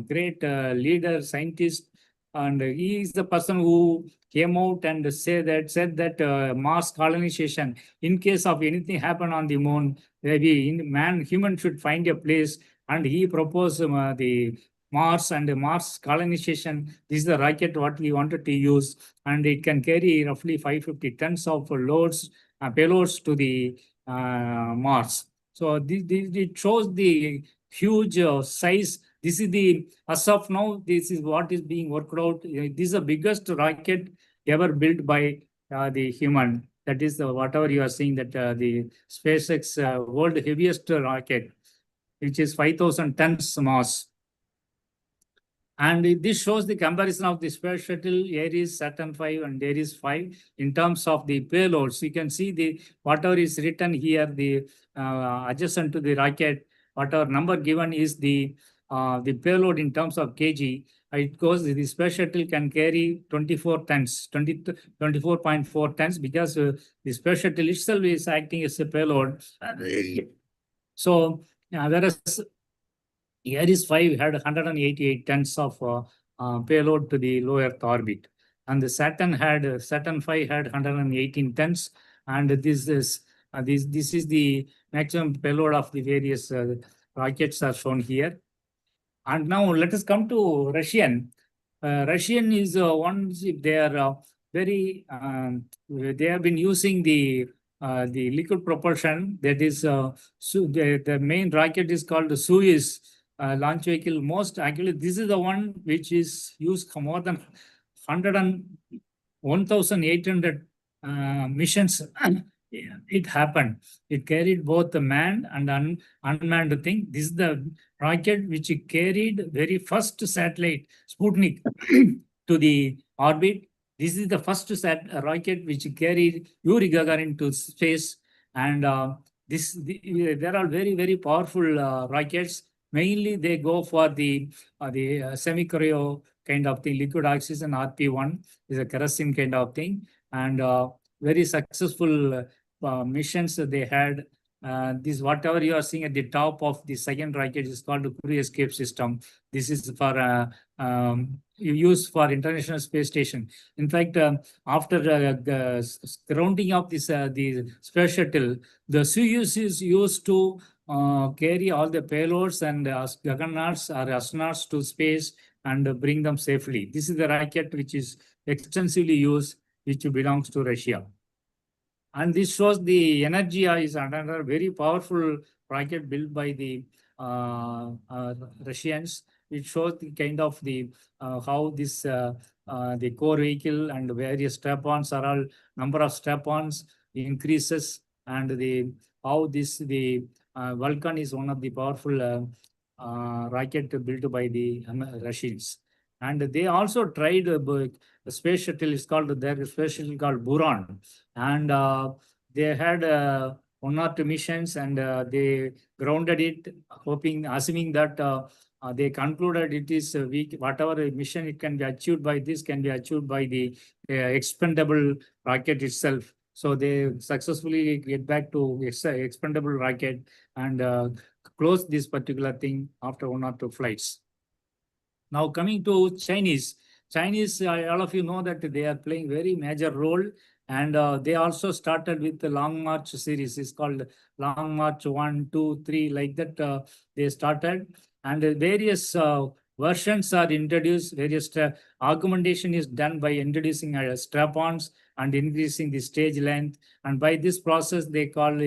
great leader, scientist, and he is the person who came out and said that Mars colonization, in case of anything happen on the moon, maybe human should find a place, and he proposed the Mars and the Mars colonization. This is the rocket what we wanted to use, and it can carry roughly 550 tons of loads, payloads to the Mars. So it shows the huge size. This is the, as of now, this is what is being worked out. This is the biggest rocket ever built by the human. That is whatever you are seeing, that the SpaceX world heaviest rocket, which is 5,000 tons mass. And this shows the comparison of the Space Shuttle, Ares, Saturn V, and Ares 5 in terms of the payloads. You can see the whatever is written here, the adjacent to the rocket, whatever number given is the payload in terms of kg. It goes, the Space Shuttle can carry 24 tons, 24.4 tons, because the Space Shuttle itself is acting as a payload. So whereas Ares 5 had 188 tons of payload to the low Earth orbit, and the Saturn V had 118 tons, and this is the maximum payload of the various rockets are shown here. And now let us come to Russian. Russian is one, they are very, they have been using the liquid propulsion. That is, the main rocket is called the Soyuz launch vehicle. Actually, this is the one which is used for more than 1,800 missions. It happened. It carried both the manned and unmanned thing. This is the rocket which carried very first satellite, Sputnik, to the orbit. This is the first rocket which carried Yuri Gagarin to space. And there are very, very powerful rockets. Mainly, they go for the semi-cryo kind of thing. Liquid oxygen RP1 is a kerosene kind of thing. And very successful missions they had. This, whatever you are seeing at the top of the second rocket, is called the crew escape system. This is for use for International Space Station. In fact, after grounding of this the Space Shuttle, the Soyuz is used to carry all the payloads and juggernauts or astronauts to space and bring them safely. This is the rocket which is extensively used, which belongs to Russia. And this shows the energy is another very powerful rocket built by the Russians. It shows the kind of the how this the core vehicle and various strap-ons are all number of strap-ons increases, and the how this the Vulcan is one of the powerful rocket built by the Russians. And they also tried a space shuttle is called their space shuttle called Buran, and they had 1 or 2 missions, and they grounded it, assuming that they concluded it is weak. Whatever mission it can be achieved by this can be achieved by the expendable rocket itself. So they successfully get back to expendable rocket and close this particular thing after 1 or 2 flights. Now coming to Chinese, all of you know that they are playing very major role, and they also started with the Long March series. It's called Long March 1, 2, 3, like that. They started, and various versions are introduced. Various augmentation is done by introducing strap-ons and increasing the stage length. And by this process, they call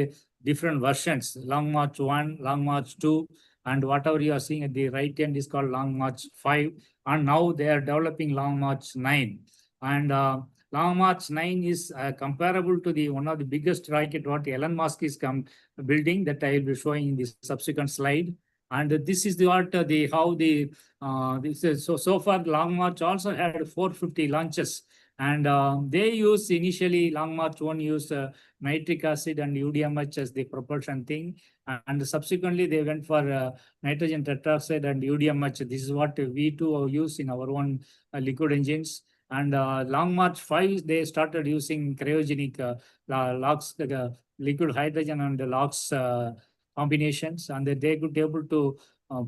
different versions: Long March 1, Long March 2, and whatever you are seeing at the right end is called Long March 5. And now they are developing Long March 9. And Long March 9 is comparable to the one of the biggest rocket what Elon Musk is building, that I will be showing in the subsequent slide. And this is the what the how the this is so far Long March also had 450 launches. And they use initially Long March 1 used nitric acid and UDMH as the propulsion thing. And subsequently, they went for nitrogen tetroxide and UDMH. This is what we too use in our own liquid engines. And Long March 5, they started using cryogenic LOX, liquid hydrogen and LOX combinations, and they could be able to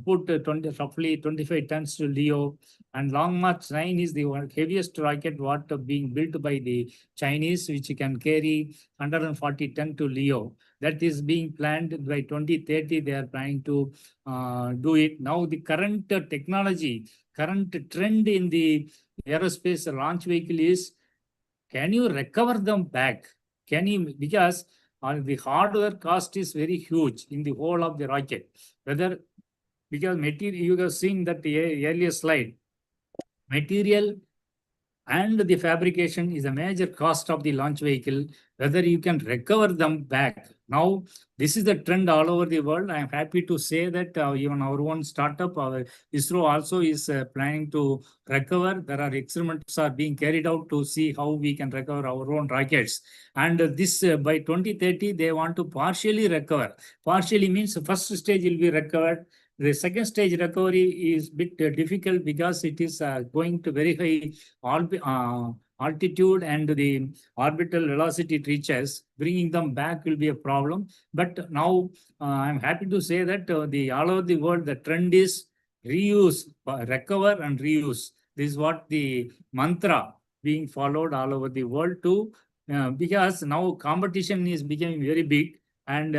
put roughly 25 tons to LEO. And Long March 9 is the heaviest rocket what being built by the Chinese, which can carry 140 tons to LEO. That is being planned by 2030. They are planning to do it. Now the current technology, current trend in the aerospace launch vehicle is, can you recover them back? Can you, because the hardware cost is very huge in the whole of the rocket. Whether, because material, you have seen that the earlier slide, material and the fabrication is a major cost of the launch vehicle, whether you can recover them back. Now, this is the trend all over the world. I am happy to say that even our own startup, our ISRO also is planning to recover. There are experiments are being carried out to see how we can recover our own rockets. And this by 2030, they want to partially recover. Partially means the first stage will be recovered. The second stage recovery is a bit difficult because it is going to very high altitude, and the orbital velocity it reaches. Bringing them back will be a problem. But now I'm happy to say that all over the world, the trend is reuse, recover and reuse. This is what the mantra being followed all over the world too, because now competition is becoming very big, and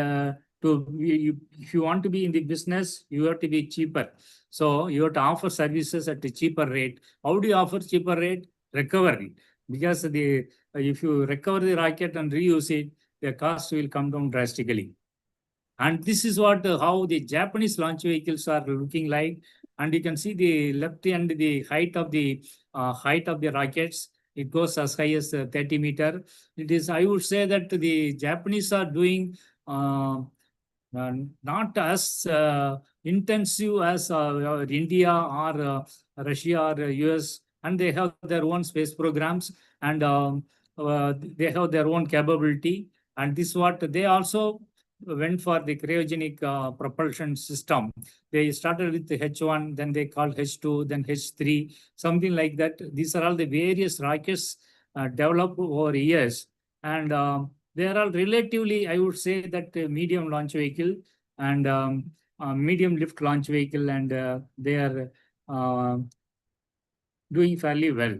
if you want to be in the business, you have to be cheaper. So you have to offer services at a cheaper rate. How do you offer cheaper rate? Recovery. Because if you recover the rocket and reuse it, the cost will come down drastically. And this is what how the Japanese launch vehicles are looking like. And you can see the left end, the height of the rockets. It goes as high as 30 meters. It is, I would say that the Japanese are doing not as intensive as India or Russia or US, and they have their own space programs, and they have their own capability. And this is what they also went for the cryogenic propulsion system. They started with the H1, then they called H2, then H3, something like that. These are all the various rockets developed over years. And they are all relatively, I would say that medium launch vehicle and medium lift launch vehicle, and they are doing fairly well.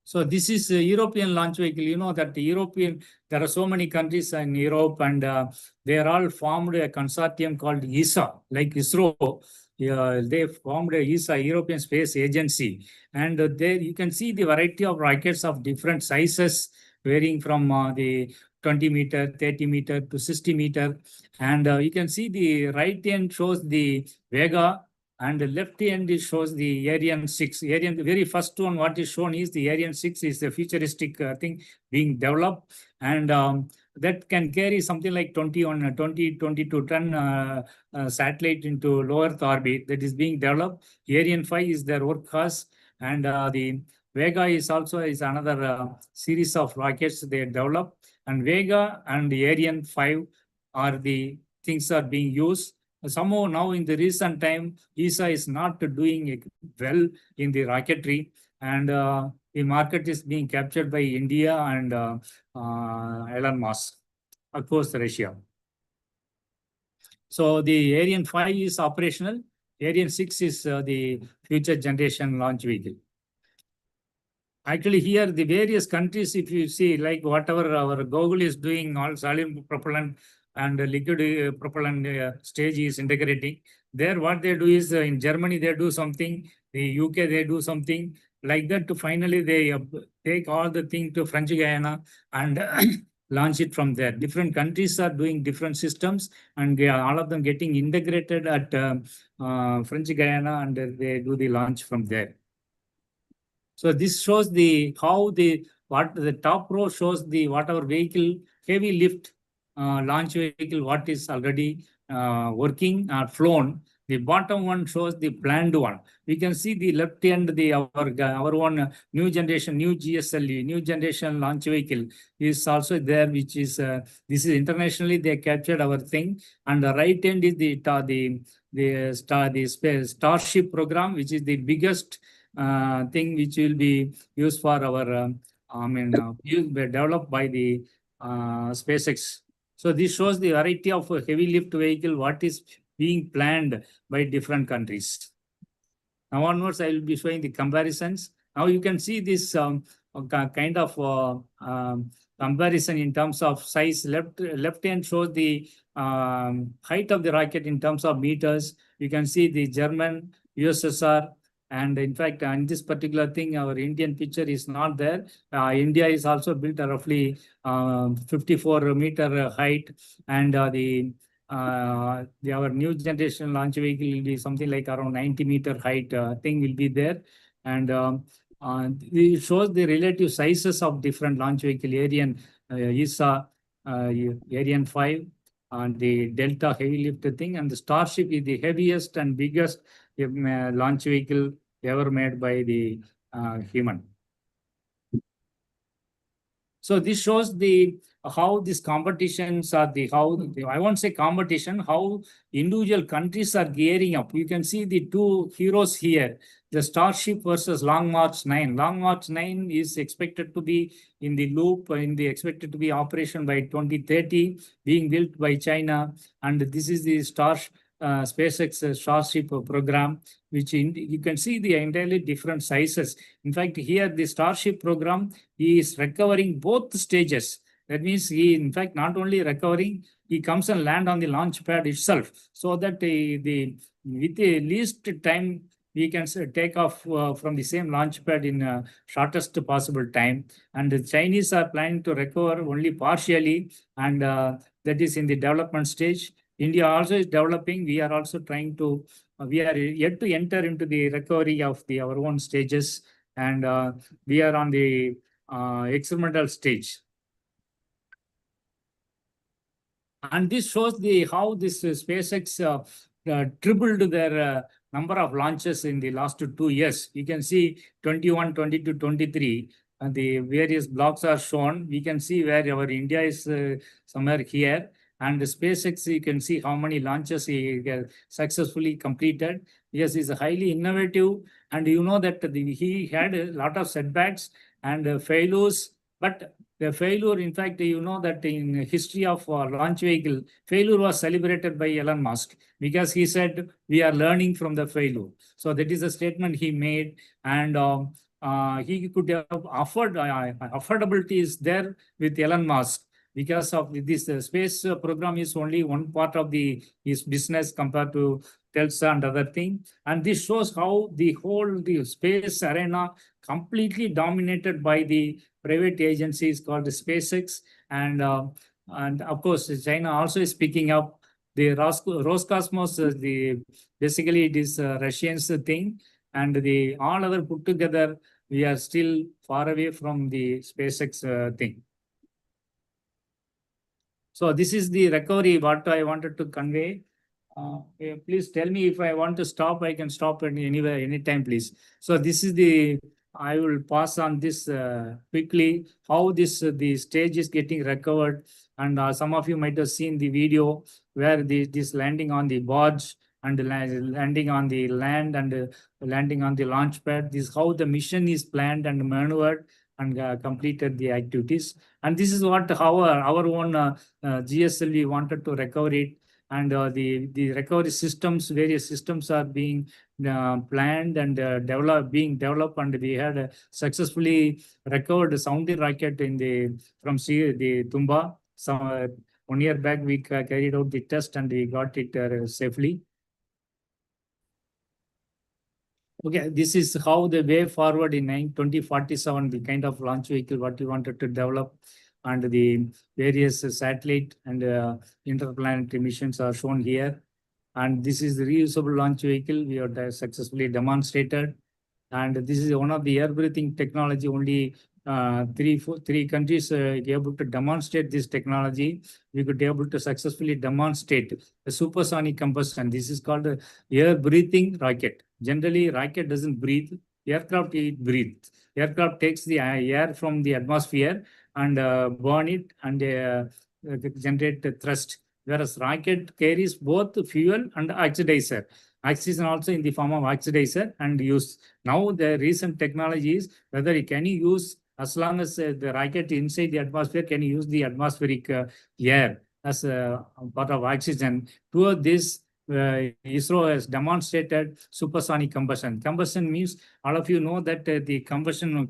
So this is a European launch vehicle. You know that there are so many countries in Europe, and they are all formed a consortium called ESA, like ISRO. They formed a ESA, European Space Agency. And there you can see the variety of rockets of different sizes, varying from the 20 meter, 30 meter to 60 meter. And you can see the right end shows the Vega, and the left end shows the Ariane 6. Ariane, the very first one what is shown is the Ariane 6 is a futuristic thing being developed, and that can carry something like 22 ton satellite into low Earth orbit. That is being developed. Ariane 5 is their workhorse, and the Vega is also another series of rockets they develop. And Vega and the Ariane 5 are the things are being used. Somehow now in the recent time, ESA is not doing well in the rocketry, and the market is being captured by India and Elon Musk, of course, Russia. So the Ariane 5 is operational. Ariane 6 is the future generation launch vehicle. Actually, here the various countries, if you see, like whatever our Google is doing, all solid propellant and liquid propellant stage is integrating. There, what they do is in Germany they do something, the UK they do something like that. To finally they take all the thing to French Guiana and launch it from there. Different countries are doing different systems, and all of them getting integrated at French Guiana, and they do the launch from there. So this shows the what the top row shows the whatever vehicle, heavy lift launch vehicle, what is already working or flown. The bottom one shows the planned one. We can see the left end, our one new generation, new GSLV, new generation launch vehicle is also there, which is this is internationally they captured our thing. And the right end is the Starship program, which is the biggest thing which will be used for our developed by the SpaceX. So this shows the variety of heavy lift vehicle what is being planned by different countries. Now onwards, I will be showing the comparisons. Now you can see this kind of comparison in terms of size. Left hand shows the height of the rocket in terms of meters. You can see the German, USSR, and in fact, in this particular thing, our Indian picture is not there. India is also built a roughly 54 meter height, and our new generation launch vehicle will be something like around 90 meter height thing will be there. And it shows the relative sizes of different launch vehicle. Ariane, ESA, Ariane 5, and the Delta heavy lift thing, and the Starship is the heaviest and biggest launch vehicle ever made by the human. So this shows the how these competitions are I won't say competition, how individual countries are gearing up. You can see the two heroes here, the Starship versus Long March 9. Long March 9 is expected to be in the loop, expected to be operation by 2030, being built by China. And this is the SpaceX Starship program, which you can see the entirely different sizes. In fact, here the Starship program is recovering both stages. That means he, in fact, not only recovering, he comes and land on the launch pad itself, so that with the least time we can take off from the same launch pad in shortest possible time. And the Chinese are planning to recover only partially, and that is in the development stage. India also is developing. We are also trying to, we are yet to enter into the recovery of our own stages, and we are on the experimental stage. And this shows how this SpaceX tripled their number of launches in the last 2 years. You can see 21, 22, 23. And the various blocks are shown. We can see where our India is somewhere here. And the SpaceX, you can see how many launches he successfully completed. Yes, he's highly innovative. And you know that he had a lot of setbacks and failures. But the failure, in fact, you know that in history of launch vehicle, failure was celebrated by Elon Musk because he said, we are learning from the failure. So that is a statement he made. And he could have affordability is there with Elon Musk. Because of this space program is only one part of his business compared to Tesla and other thing. And this shows how the space arena completely dominated by the private agencies called SpaceX And of course, China also is picking up the Roscosmos. Basically it is Russians thing, and the all other put together, we are still far away from the SpaceX thing. So this is the recovery what I wanted to convey. Please tell me if I want to stop, I can stop anywhere, anytime, please. So this is the, I will pass on this quickly, how this the stage is getting recovered. And some of you might have seen the video where this landing on the barge and landing on the land and landing on the launch pad. This is how the mission is planned and maneuvered and completed the activities. And this is what our own GSLV wanted to recover it. And the recovery systems, various systems are being planned and being developed, and we had successfully recovered a sounding rocket from the Tumba. Some 1 year back, we carried out the test and we got it safely. Okay, this is how the way forward in 2047, the kind of launch vehicle what we wanted to develop, and the various satellite and interplanetary missions are shown here. And this is the reusable launch vehicle we have successfully demonstrated. And this is one of the air breathing technology. Only three countries able to demonstrate this technology. We could be able to successfully demonstrate the supersonic combustion. This is called a air breathing rocket. Generally, rocket doesn't breathe. Aircraft, it breathes. Aircraft takes the air from the atmosphere and burn it and generate the thrust. Whereas rocket carries both fuel and oxidizer. Oxygen also in the form of oxidizer and use. Now the recent technology is whether can you use, as long as the rocket inside the atmosphere, can you use the atmospheric air as a part of oxygen. To this, ISRO has demonstrated supersonic combustion. Combustion means, all of you know that the combustion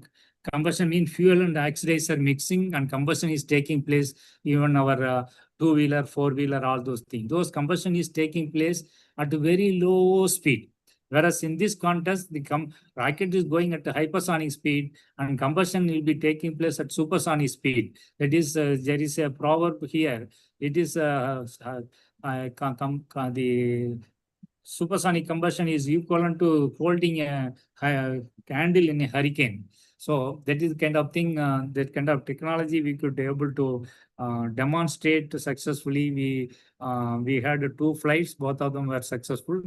means fuel and oxidizer mixing, and combustion is taking place even our two-wheeler, four-wheeler, all those things. Those combustion is taking place at a very low speed. Whereas in this context, the rocket is going at a hypersonic speed and combustion will be taking place at supersonic speed. That is, there is a proverb here. It is the supersonic combustion is equivalent to holding a candle in a hurricane. So that is the kind of thing, that kind of technology we could be able to demonstrate successfully. We had 2 flights, both of them were successful.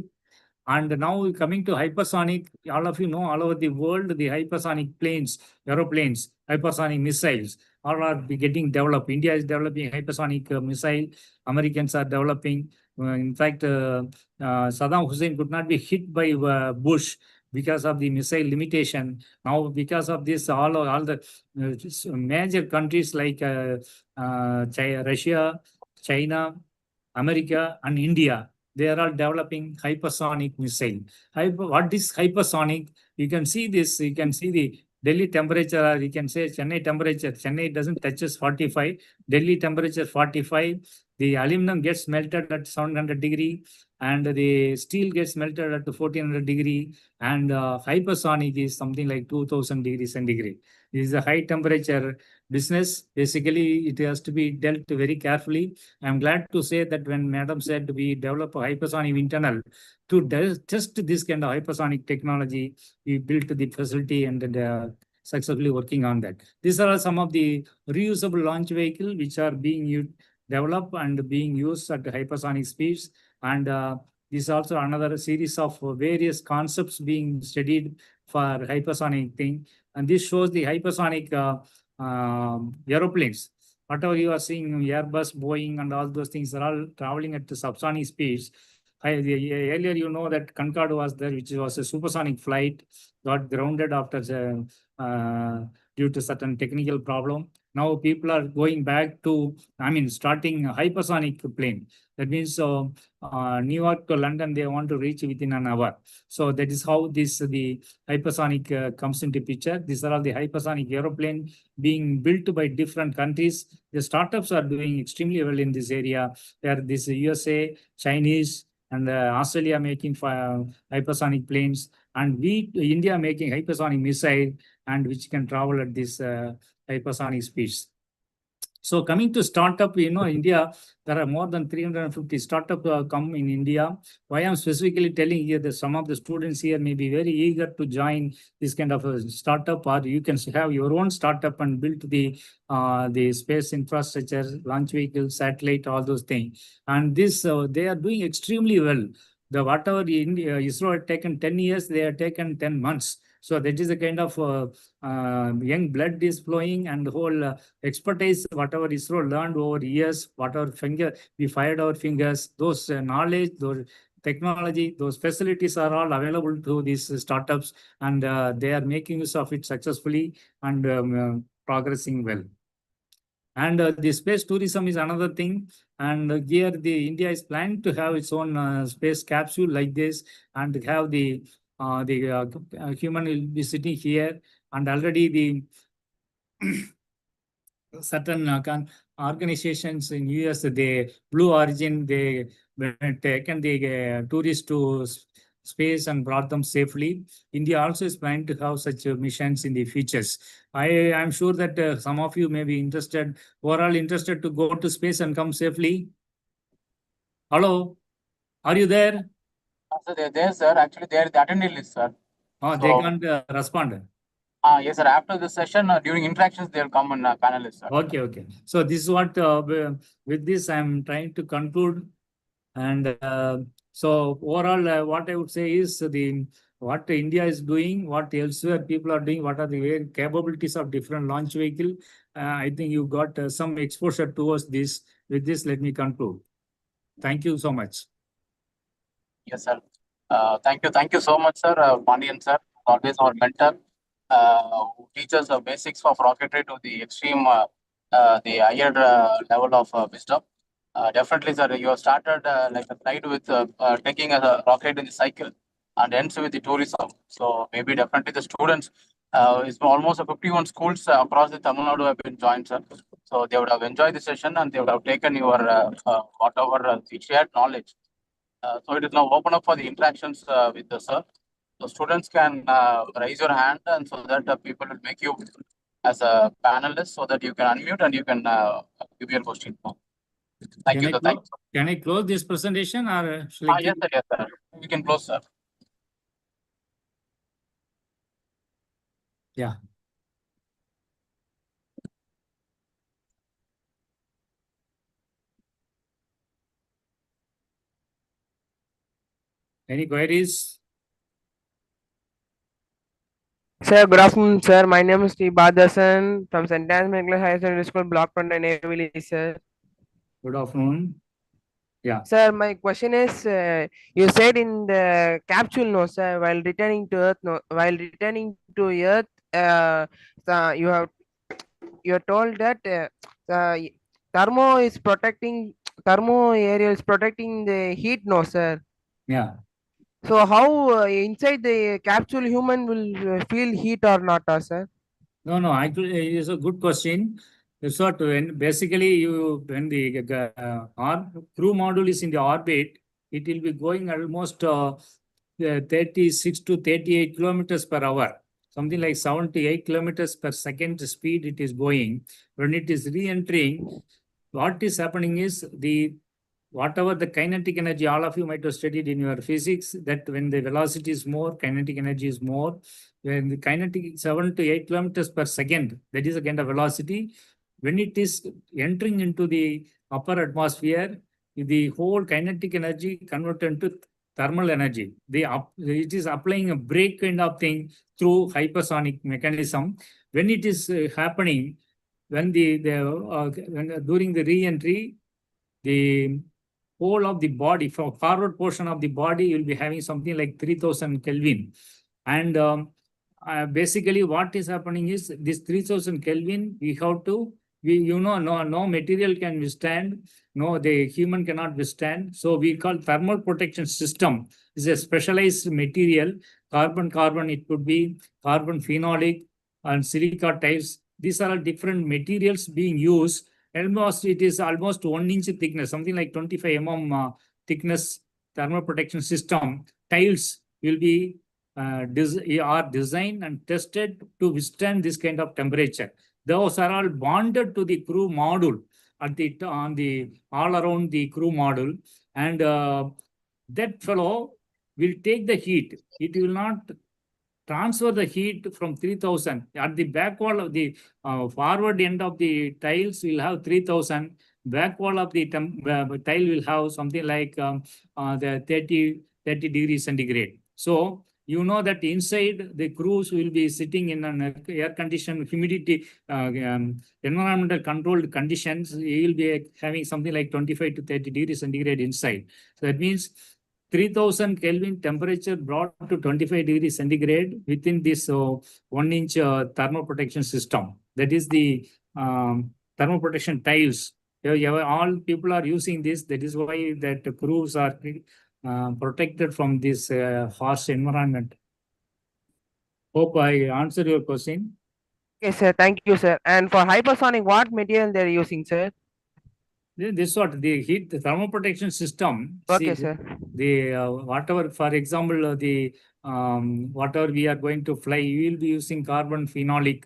And now coming to hypersonic, all of you know, all over the world, the hypersonic planes, aeroplanes, hypersonic missiles, all are getting developed. India is developing hypersonic missile. Americans are developing. In fact, Saddam Hussein could not be hit by Bush because of the missile limitation. Now, because of this, all the major countries like Russia, China, America, and India, they are all developing hypersonic missile. What is hypersonic? You can see this. You can see the Delhi temperature, or you can say Chennai temperature. Chennai doesn't touches 45. Delhi temperature 45. The aluminum gets melted at 700 degree, and the steel gets melted at 1400 degree, and hypersonic is something like 2000 degrees centigrade. This is a high temperature business. Basically, it has to be dealt very carefully. I'm glad to say that when Madam said we develop a hypersonic internal to test this kind of hypersonic technology, we built the facility and successfully working on that. These are some of the reusable launch vehicles which are being developed and being used at hypersonic speeds. And this is also another series of various concepts being studied for hypersonic thing. And this shows the hypersonic aeroplanes. Whatever you are seeing, Airbus, Boeing, and all those things are all traveling at the subsonic speeds. Earlier, you know that Concorde was there, which was a supersonic flight, got grounded after due to certain technical problem. Now people are going back to, starting a hypersonic plane. That means New York to London, they want to reach within an hour. So that is how the hypersonic comes into picture. These are all the hypersonic aeroplane being built by different countries. The startups are doing extremely well in this area. There, this USA, Chinese, and Australia making hypersonic planes, and India making hypersonic missile, and which can travel at this hypersonic speeds. So coming to startup, India, there are more than 350 startup come in India. Why I'm specifically telling here that some of the students here may be very eager to join this kind of a startup, or you can have your own startup and build the space infrastructure, launch vehicle, satellite, all those things. And this they are doing extremely well. The whatever ISRO had taken 10 years, they have taken 10 months. So that is the kind of young blood is flowing, and the whole expertise, whatever ISRO learned over years, whatever we fired our fingers, those knowledge, those technology, those facilities are all available to these startups, and they are making use of it successfully and progressing well. And the space tourism is another thing. And here the India is planning to have its own space capsule like this, and have the human will be sitting here, and already the certain organizations in US, they Blue Origin, they taken the tourists to space and brought them safely. India also is planning to have such missions in the futures. I am sure that some of you may be interested, overall interested to go to space and come safely. Hello, are you there? So they're there, sir. Actually, they are the attendee list, sir. Oh, So, they can't respond. Yes, sir. After the session, during interactions, they'll come and panelists, sir. Okay, okay. So this is what, with this, I'm trying to conclude. And so overall, what I would say is what India is doing, what elsewhere people are doing, what are the capabilities of different launch vehicle. I think you got some exposure towards this. With this, let me conclude. Thank you so much. Yes, sir. Thank you so much, sir. Pandian, sir, always our mentor, who teaches the basics of rocketry to the extreme, the higher level of wisdom. Definitely, sir. You have started like a slide with taking a rocket in the cycle, and ends with the tourism. So maybe definitely the students, it's almost 51 schools across the Tamil Nadu have been joined, sir. So they would have enjoyed the session, and they would have taken your whatever the shared knowledge. So it is now open up for the interactions with the sir. So students can raise your hand, and so that people will make you as a panelist, so that you can unmute and you can give your question. Thank you, sir. Thank you. Can I close this presentation, or shall I Yes, sir. Yes, sir. You can close, sir. Yeah. Any queries? Sir, good afternoon, sir. My name is T. Badasan from St. Anne's Medical High Secondary School, Block 29, Navy, sir. Good afternoon. Yeah. Sir, my question is, you said in the capsule, no, sir, while returning to Earth, you are told that thermo area is protecting the heat, no, sir. Yeah. So how inside the capsule human will feel heat or not, sir? No, actually, it's a good question. It's what basically when the crew module is in the orbit, it will be going almost 36 to 38 kilometers per hour, something like 7 to 8 kilometers per second speed it is going. When it is re-entering, what is happening is whatever the kinetic energy, all of you might have studied in your physics, that when the velocity is more, kinetic energy is more. When the kinetic 7 to 8 kilometers per second, that is the kind of velocity. When it is entering into the upper atmosphere, the whole kinetic energy converted into thermal energy. It is applying a brake kind of thing through hypersonic mechanism. When it is happening, when during the re-entry, the whole of the body, from forward portion of the body, will be having something like 3000 Kelvin. And basically what is happening is this 3000 Kelvin, we have to, no material can withstand, the human cannot withstand. So we call thermal protection system is a specialized material, carbon, it could be carbon phenolic and silica types. These are all different materials being used. It is almost 1 inch thickness, something like 25 mm thickness thermal protection system. Tiles will be are designed and tested to withstand this kind of temperature. Those are all bonded to the crew module at the on the all around the crew module, and that fellow will take the heat. It will not transfer the heat from 3000 at the back wall of the forward end of the tiles will have 3000. Back wall of the tile will have something like the 30 degrees centigrade. So you know that inside the crews will be sitting in an air conditioned humidity environmental controlled conditions. You will be having something like 25 to 30 degrees centigrade inside. So that means 3000 Kelvin temperature brought to 25 degrees centigrade within this 1 inch thermal protection system. That is the thermal protection tiles. All people are using this. That is why that crews are protected from this harsh environment. Hope I answered your question. Yes, sir. Thank you, sir. And for hypersonic, what material they're using, sir? This what the heat, the thermal protection system. Okay, see, sir. The whatever, for example, the whatever we are going to fly, you will be using carbon phenolic.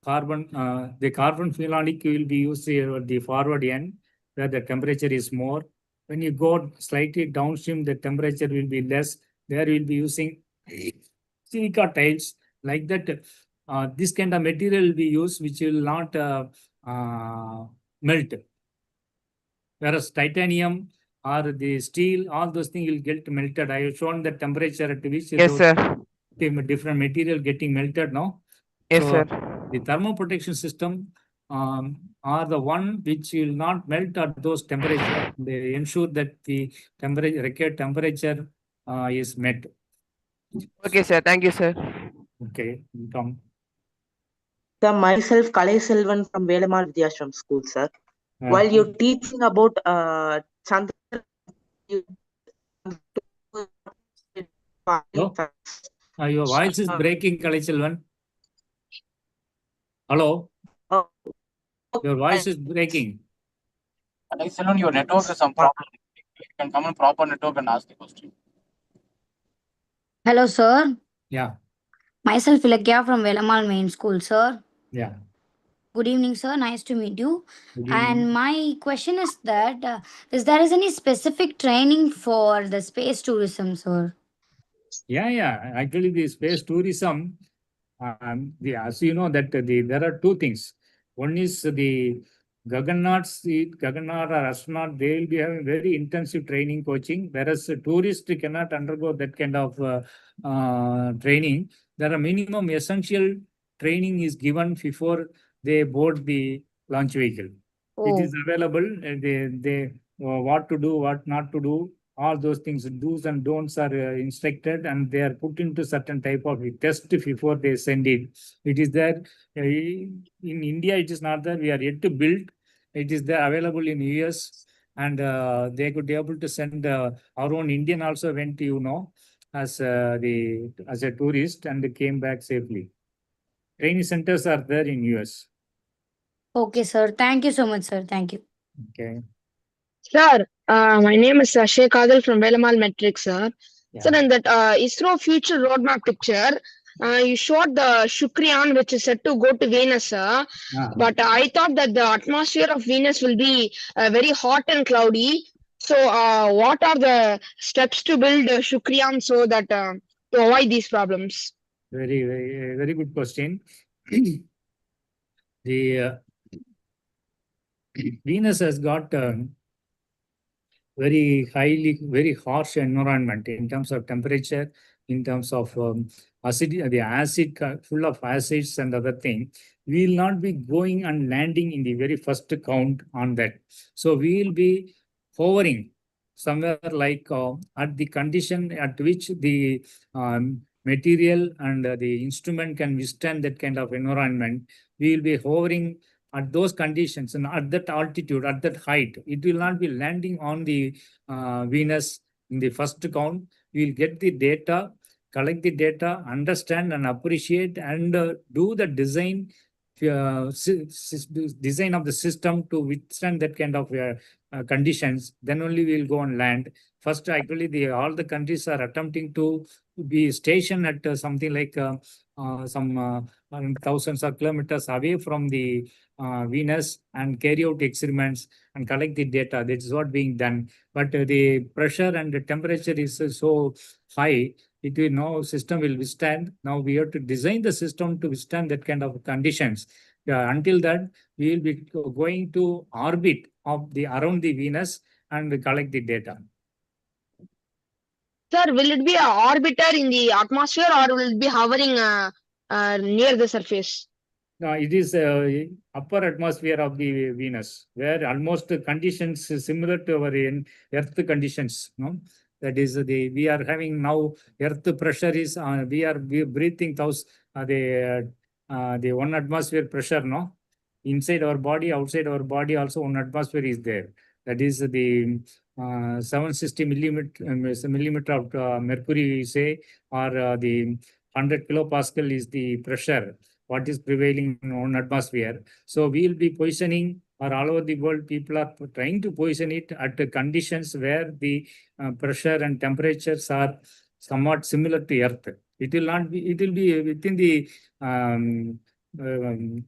The carbon phenolic will be used at the forward end where the temperature is more. When you go slightly downstream, the temperature will be less. There we will be using silica tiles like that. This kind of material will be used, which will not melt. Whereas titanium or the steel, all those things will get melted. I have shown the temperature at which Yes, sir. different material getting melted now. Yes, So sir. the thermal protection system are the one which will not melt at those temperatures. They ensure that the temperature required temperature is met. Okay, sir. Thank you, sir. Okay, come. Sir, myself, Kalai Selvan from Velamal Vidyashram School, sir. While you're teaching about Chandra, Your voice is breaking, Kalai Selvan. Hello? Oh. Your voice is breaking. Kalai Selvan, your network is some problem. You can come on proper network and ask the question. Hello, sir. Yeah. Myself, Ilakya from Velamal Main School, sir. Yeah. Good evening, sir. Nice to meet you. Good evening. And my question is that is there any specific training for the space tourism, sir? Yeah. Actually, the space tourism, as you know, that there are two things. One is the Gaganaut or astronaut, they will be having very intensive training coaching, whereas a tourist cannot undergo that kind of training. There are minimum essential training is given before they board the launch vehicle. It is available. They what to do, what not to do. All those things, do's and don'ts are instructed, and they are put into certain type of test before they send it. It is there in India. It is not there. We are yet to build. It is there available in US, and they could be able to send our own Indian also went, as a tourist and came back safely. Training centers are there in US. Okay, sir. Thank you so much, sir. Thank you. Okay. Sir, my name is Sheikh Adil from Velamal Metrics, sir. Yeah. Sir, in that ISRO future roadmap picture, you showed the Shukriyan, which is set to go to Venus, sir. But I thought that the atmosphere of Venus will be very hot and cloudy. So, what are the steps to build Shukriyan so that to avoid these problems? Very good question. The Venus has got very harsh environment in terms of temperature, in terms of the acid, full of acids and other things. We will not be going and landing in the very first count on that. So we will be hovering somewhere like at the condition at which the material and the instrument can withstand that kind of environment. We will be hovering at those conditions and at that altitude, at that height. It will not be landing on the Venus in the first count. We will get the data, collect the data, understand and appreciate, and do the design of the system to withstand that kind of conditions. Then only we will go and land. First, actually, all the countries are attempting to be stationed at something like some and thousands of kilometers away from the Venus and carry out experiments and collect the data. That is what being done. But the pressure and the temperature is so high, it will no system will withstand. Now we have to design the system to withstand that kind of conditions. Until that, we will be going to orbit of the around the Venus and collect the data. Sir, will it be an orbiter in the atmosphere or will it be hovering near the surface? No, it is upper atmosphere of the Venus, where almost the conditions is similar to our Earth conditions. No, that is we are having now Earth pressure is we are breathing those the 1 atmosphere pressure. No, inside our body, outside our body, also 1 atmosphere is there. That is the 760 millimeter of mercury, we say, or the 100 kilopascal is the pressure what is prevailing in 1 atmosphere. So we will be positioning, or all over the world, people are trying to position it at the conditions where the pressure and temperatures are somewhat similar to Earth. It will not be. It will be within the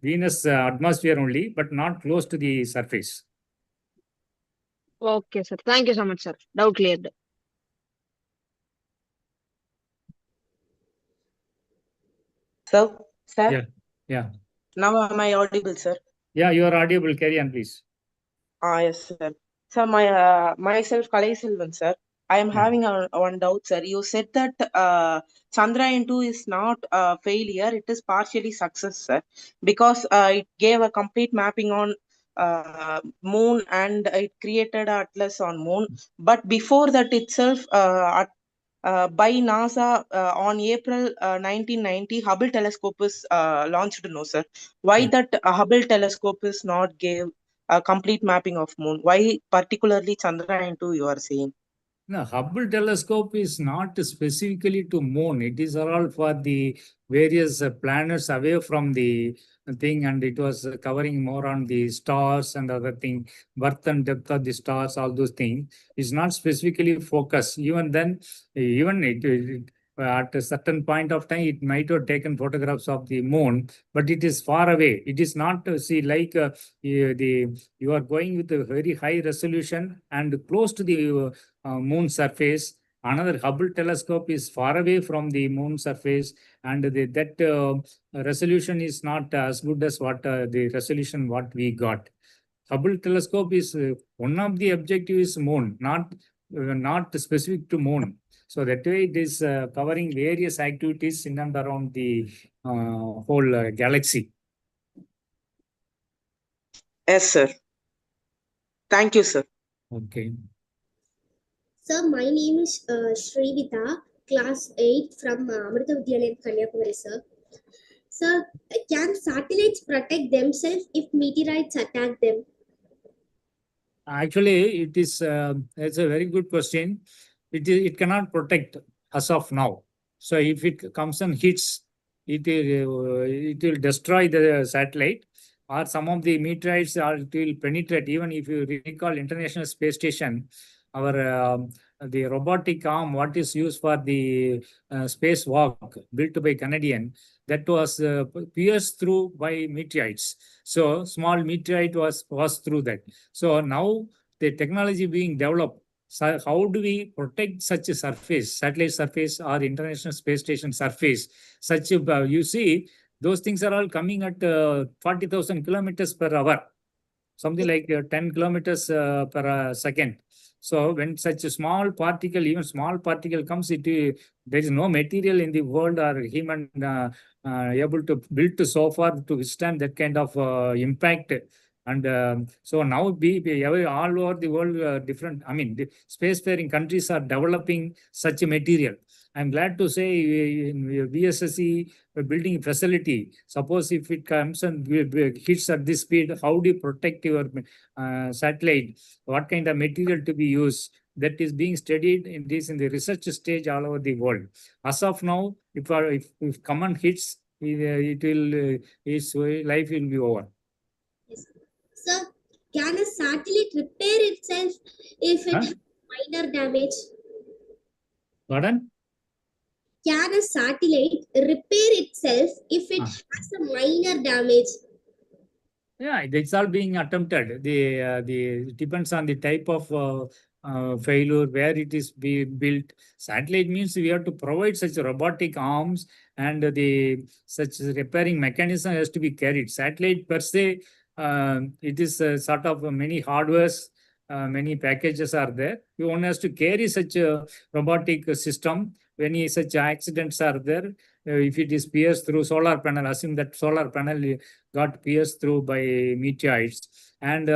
Venus atmosphere only, but not close to the surface. Okay, sir. Thank you so much, sir. Doubt cleared. Sir, sir. Yeah, yeah. Now am I audible, sir? Yeah, you are audible. Carry on, please. Yes, sir. Sir, myself, Kalaiselvan, sir. I am having one doubt, sir. You said that Chandrayaan-2 is not a failure; it is partially success, sir, because it gave a complete mapping on moon and it created an atlas on moon. But before that itself, by NASA on April 1990, Hubble telescope is launched. No, sir. Why that Hubble telescope is not gave a complete mapping of moon? Why particularly Chandrayaan-2 you are saying? No, Hubble telescope is not specifically to moon. It is all for the various planets away from the thing, and it was covering more on the stars and other thing, birth and depth of the stars, all those things. It's not specifically focused. Even then, even at a certain point of time, it might have taken photographs of the moon, but it is far away. It is not see like you are going with a very high resolution and close to the moon surface. Another Hubble telescope is far away from the moon surface, and that resolution is not as good as what the resolution what we got. Hubble telescope is one of the objective is moon, not specific to moon. So that way it is covering various activities in and around the whole galaxy. Yes, sir. Thank you, sir. Okay. Sir, my name is Shrivita, class 8 from Amrita Vidyalayam, Kanyakumari, sir. Sir, can satellites protect themselves if meteorites attack them? Actually, it's a very good question. It cannot protect as of now. So if it comes and hits, it will destroy the satellite, or some of the meteorites, or it will penetrate. Even if you recall International Space Station, our the robotic arm, what is used for the spacewalk built by Canadian, that was pierced through by meteorites. So small meteorite was through that. So now the technology being developed. So how do we protect such a surface, satellite surface or International Space Station surface? Such a, you see, those things are all coming at 40,000 kilometers per hour, something like 10 kilometers per second. So when such a small particle, even small particle comes, there is no material in the world or human able to build so far to withstand that kind of impact. And so now all over the world, different, I mean, the spacefaring countries are developing such a material. I'm glad to say in VSSC building facility, suppose if it comes and hits at this speed, how do you protect your satellite? What kind of material to be used? That is being studied in the research stage all over the world. As of now, if common hits, its life will be over. Yes. Sir, can a satellite repair itself if it has minor damage? Pardon? can a satellite repair itself if it has a minor damage? Yeah, it's all being attempted. It depends on the type of failure, where it is being built. Satellite means we have to provide such robotic arms, and the such repairing mechanism has to be carried. Satellite per se, it is sort of many hardwares, many packages are there. One has to carry such a robotic system. When such accidents are there, if it is pierced through solar panel, assume that solar panel got pierced through by meteorites, and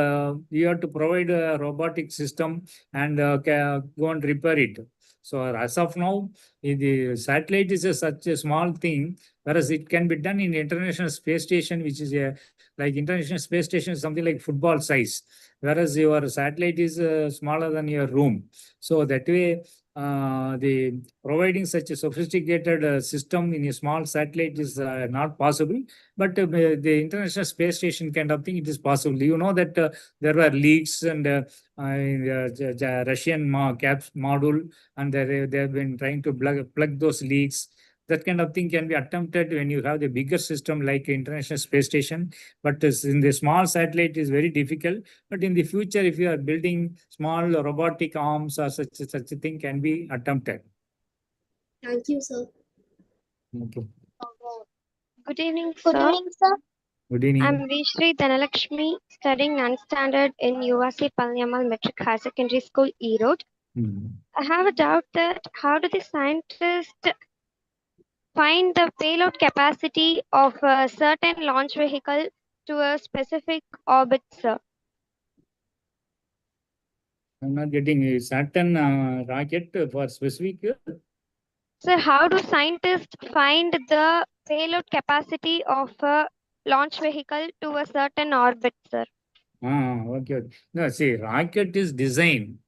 you have to provide a robotic system and go and repair it. So as of now, the satellite is such a small thing, whereas it can be done in International Space Station, which is like International Space Station is something like football size, whereas your satellite is smaller than your room. So that way, the providing such a sophisticated system in a small satellite is not possible. But the International Space Station kind of thing, it is possible. You know that there were leaks and the Russian CAPS module, and they have been trying to plug those leaks. That kind of thing can be attempted when you have the bigger system like International Space Station. But in the small satellite is very difficult. But in the future, if you are building small robotic arms or such a thing can be attempted. Thank you, sir. Okay. Good evening, sir. Good evening. I'm Vishri Dhanalakshmi, studying 9th standard in USC Palniamal Metric High Secondary School, Erode. I have a doubt that how do the scientists find the payload capacity of a certain launch vehicle to a specific orbit, sir? I'm not getting a certain rocket for specific. Sir, how do scientists find the payload capacity of a launch vehicle to a certain orbit, sir? Okay. No, see, rocket is designed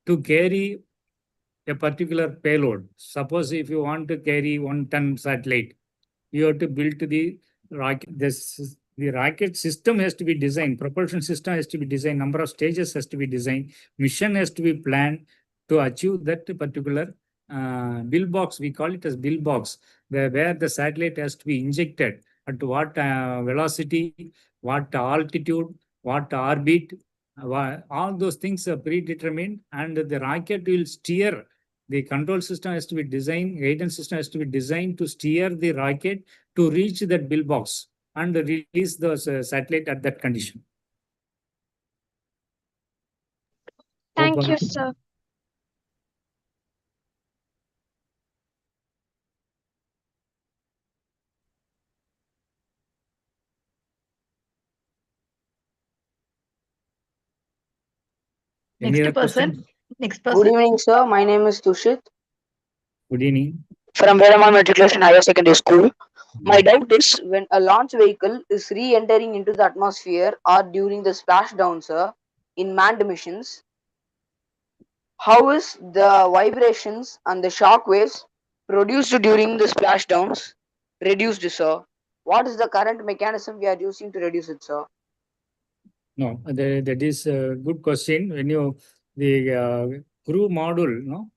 to carry a particular payload. Suppose if you want to carry 1 ton satellite, you have to build the rocket. The rocket system has to be designed, propulsion system has to be designed, number of stages has to be designed, mission has to be planned to achieve that particular bill box. We call it as bill box, where the satellite has to be injected, at what velocity, what altitude, what orbit, all those things are predetermined, and the rocket will steer. The control system has to be designed, guidance system has to be designed to steer the rocket to reach that bill box and release the satellite at that condition. Thank you, sir. Any other question? Next person. Good evening, sir. My name is Tushit. Good evening. From Vedaman Matriculation Higher Secondary School. My doubt is, when a launch vehicle is re-entering into the atmosphere or during the splashdown, sir, in manned missions, how is the vibrations and the shock waves produced during the splashdowns reduced, sir? What is the current mechanism we are using to reduce it, sir? No, that is a good question. When you, the crew module, no?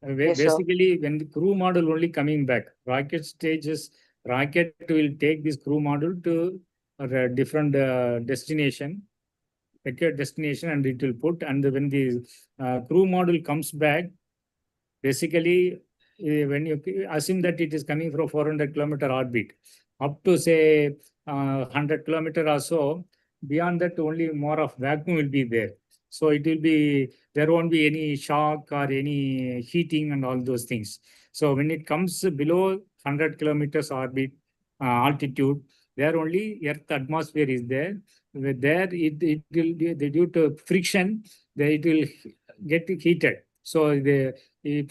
Yes, Basically, when the crew module only coming back, rocket stages, rocket will take this crew module to a different destination, secured destination, and it will put. And when the crew module comes back, basically, when you assume that it is coming from 400-kilometer orbit, up to say 100-kilometer or so, beyond that only more of vacuum will be there. So it will be, there won't be any shock or any heating and all those things. So when it comes below 100 kilometers orbit altitude, there only Earth atmosphere is there. There it will be, due to friction, it will get heated. So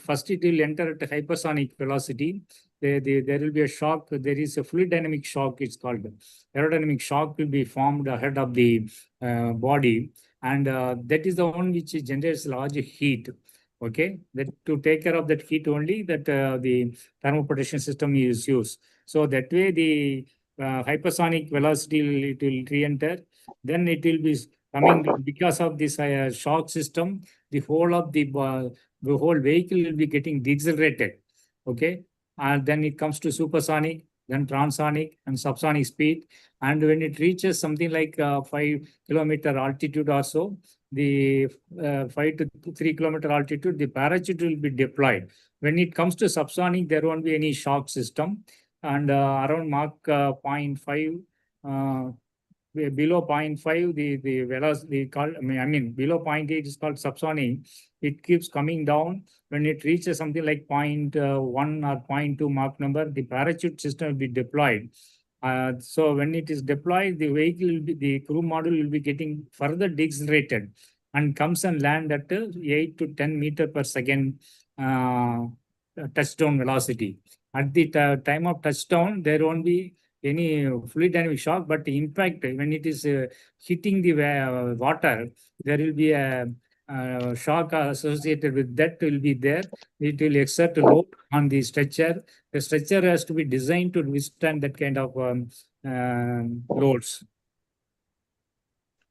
first it will enter at hypersonic velocity. There will be a shock. There is a fluid dynamic shock, it's called. Aerodynamic shock will be formed ahead of the body, and that is the one which generates large heat. Okay, that to take care of that heat only, that the thermal protection system is used. So that way the hypersonic velocity it will re-enter. Then it will be coming because of this shock system. The whole of the whole vehicle will be getting decelerated. Okay, and then it comes to supersonic, then transonic and subsonic speed. And when it reaches something like 5 kilometer altitude or so, the 5 to 3 kilometer altitude, the parachute will be deployed. When it comes to subsonic, there won't be any shock system. And around Mach 0.5, below 0.5, the velocity called, I mean, below 0.8 is called subsonic. It keeps coming down. When it reaches something like 0.1 or 0.2 Mach number, the parachute system will be deployed. So when it is deployed, the vehicle will be, the crew module will be getting further decelerated and comes and land at 8 to 10 meter per second touchdown velocity. At the time of touchdown, there won't be any fluid dynamic shock, but the impact when it is hitting the water, there will be a shock associated with that will be there. It will exert a load on the stretcher. The stretcher has to be designed to withstand that kind of loads.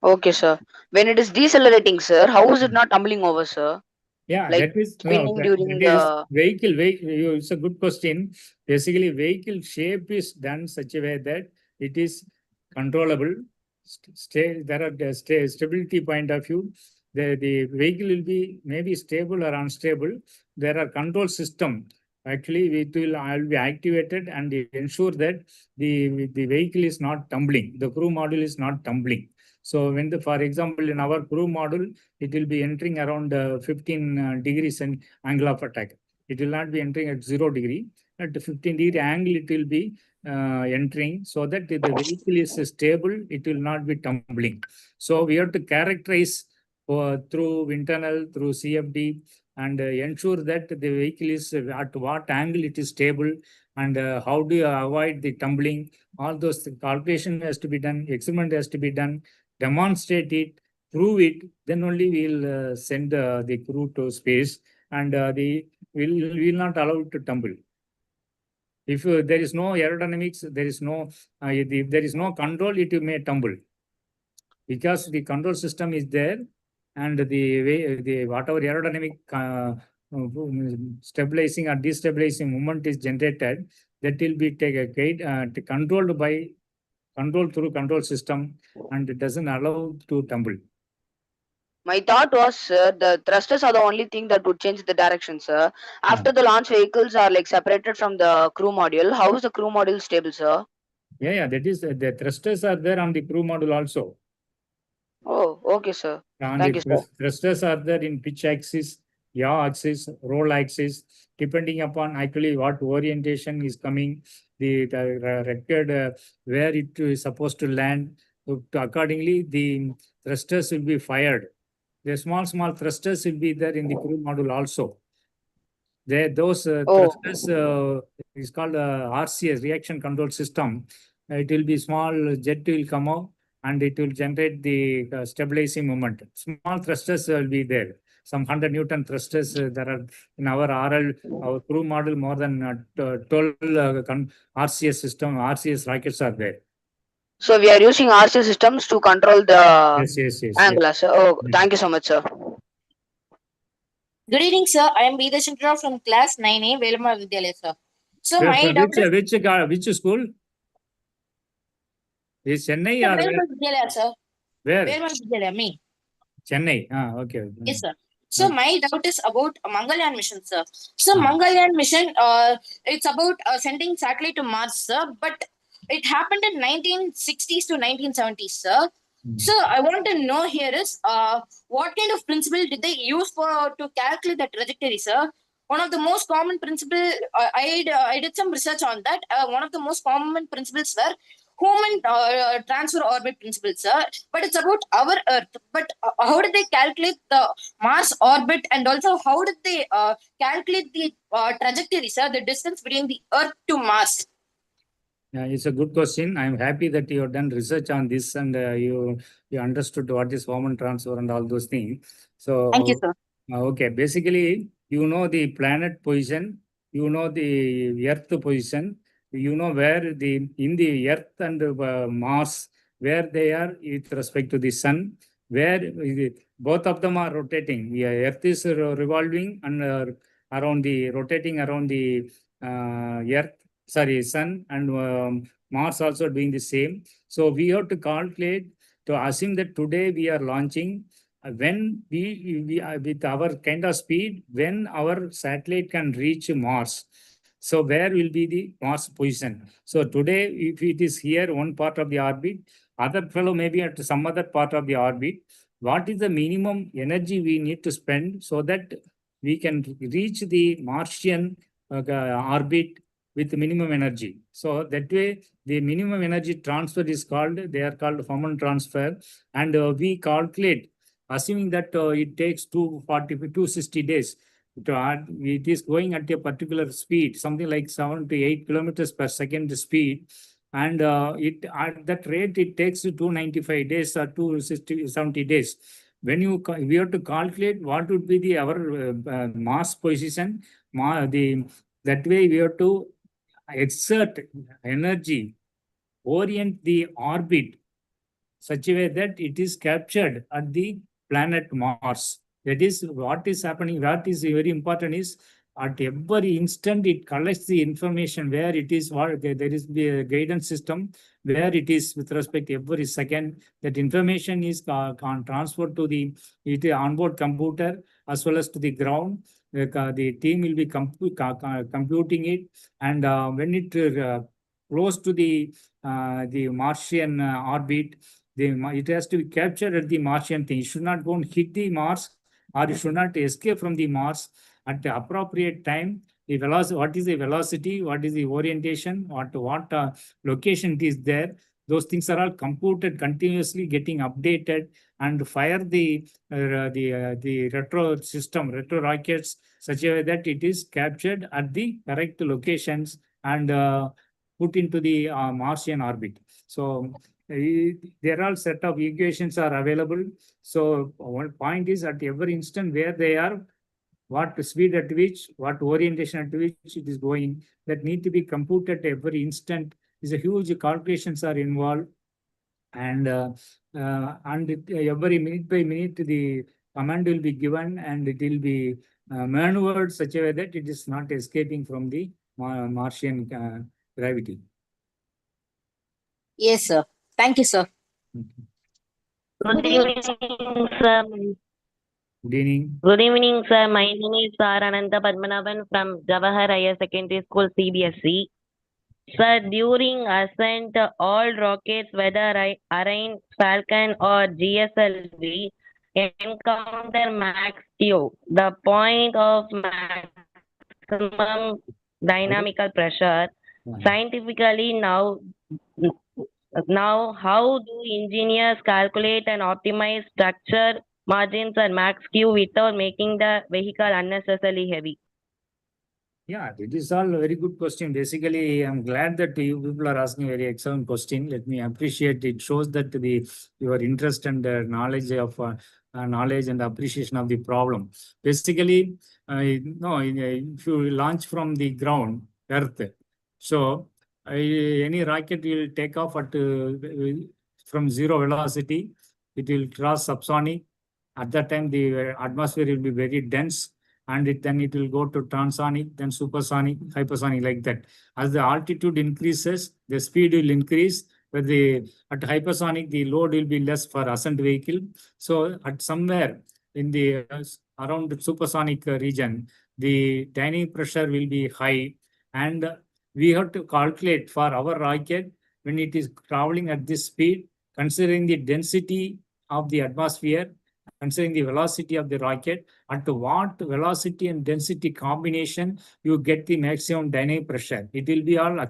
Okay, sir. When it is decelerating, sir, how is it not tumbling over, sir? Yeah, Like that is spinning during the vehicle. It's a good question. Basically, vehicle shape is done such a way that it is controllable. There are stability point of view. The vehicle will be maybe stable or unstable. There are control system. Actually, it will be activated and ensure that the vehicle is not tumbling. The crew module is not tumbling. So when for example, in our crew module, it will be entering around 15 degrees and angle of attack. It will not be entering at 0 degree. At 15-degree angle, it will be entering so that the vehicle is stable. It will not be tumbling. So we have to characterize through internal, through CFD, and ensure that the vehicle is at what angle it is stable, and how do you avoid the tumbling. All those calculation has to be done, experiment has to be done, demonstrate it, prove it, then only we'll send the crew to space, and we'll not allow it to tumble. If there is no aerodynamics, there is no if there is no control, it may tumble, because the control system is there, and the whatever aerodynamic stabilizing or destabilizing movement is generated, that will be controlled through control system, and it doesn't allow to tumble. My thought was, sir, the thrusters are the only thing that would change the direction, sir. After the launch vehicles are like separated from the crew module, how is the crew module stable, sir? Yeah, that is the thrusters are there on the crew module also. Oh, okay, sir. And Thank you, sir. thrusters are there in pitch axis, yaw axis, roll axis, depending upon actually what orientation is coming, the record where it is supposed to land. So accordingly, the thrusters will be fired. The small thrusters will be there in the crew module also. Those thrusters is called RCS, reaction control system. It will be small jet will come out, and it will generate the stabilizing moment. Small thrusters will be there. Some 100 Newton thrusters there are in our RL, our crew model. More than 12 RCS system, RCS rockets are there. So we are using RC systems to control the angle, sir. Oh, thank you so much, sir. Good evening, sir. I am Bida Shankara from class 9A, Velamar Vidyalaya, sir. So which school? Is Chennai or Velamar Vidyalaya, sir. Where? Velamar Vidyalaya, me. Chennai. Okay. Yes, sir. So my doubt is about Mangalyaan mission, sir. So Mangalyaan mission, it's about sending satellite to Mars, sir. But it happened in 1960s to 1970s, sir. So I want to know here is what kind of principle did they use to calculate the trajectory, sir? One of the most common principle, I did some research on that. One of the most common principles were human transfer orbit principle, sir. But it's about our Earth. But how did they calculate the Mars orbit, and also how did they calculate the trajectory, sir, the distance between the Earth to Mars? Yeah, it's a good question. I'm happy that you have done research on this, and you understood what is hormone transfer and all those things. So thank you, sir. Okay, basically, you know the planet position, you know the Earth position, you know where in the Earth and Mars, where they are with respect to the Sun, where both of them are rotating. The Earth is revolving, and rotating around the sun, and Mars also doing the same. So we have to calculate to assume that today we are launching when we with our kind of speed, when our satellite can reach Mars. So where will be the Mars position? So today, if it is here, one part of the orbit, other fellow may be at some other part of the orbit. What is the minimum energy we need to spend so that we can reach the Martian orbit with minimum energy? So that way, the minimum energy transfer is called, they are called Fermat transfer, and we calculate, assuming that it takes 260 days. It is going at a particular speed, something like 7 to 8 kilometers per second speed. And it at that rate, it takes 295 days or 270 days. We have to calculate what would be our mass position. That way we have to exert energy, orient the orbit such a way that it is captured at the planet Mars. That is what is happening. What is very important is at every instant it collects the information where it is, there is the guidance system where it is with respect to every second. That information is transferred to the onboard computer as well as to the ground. The team will be computing it, and when it close to the Martian orbit, it has to be captured at the Martian thing. It should not go and hit the Mars, or it should not escape from the Mars. At the appropriate time, the velocity, what is the velocity, what is the orientation, what location it is there, those things are all computed continuously, getting updated, and fire the retro rockets such a way that it is captured at the correct locations and put into the Martian orbit. So there are set of equations are available. So one point is at every instant where they are, what speed at which, what orientation at which it is going, that need to be computed every instant. Is a huge calculations are involved, and every minute by minute the command will be given, and it will be maneuvered such a way that it is not escaping from the Martian gravity. Yes, sir. Thank you, sir. Good evening, sir. Good evening. Good evening, sir. My name is Ananta Padmanabhan from Jawahar Higher Secondary School, CBSE. Sir, during ascent, all rockets, whether Ariane, Falcon, or GSLV, encounter max Q, the point of maximum dynamical pressure. Scientifically, now, how do engineers calculate and optimize structure margins and max Q without making the vehicle unnecessarily heavy? Yeah, it is all a very good question. Basically, I'm glad that you people are asking a very excellent question. Let me appreciate it. Shows that your interest and knowledge and appreciation of the problem. Basically, if you launch from the ground, Earth, so any rocket will take off at from zero velocity. It will cross subsonic. At that time, the atmosphere will be very dense, and then it will go to transonic, then supersonic, hypersonic, like that. As the altitude increases, the speed will increase. But at hypersonic, the load will be less for ascent vehicle. So at somewhere in the around the supersonic region, the dynamic pressure will be high, and we have to calculate for our rocket when it is traveling at this speed, considering the density of the atmosphere, considering the velocity of the rocket, at what velocity and density combination you get the maximum dynamic pressure. It will be all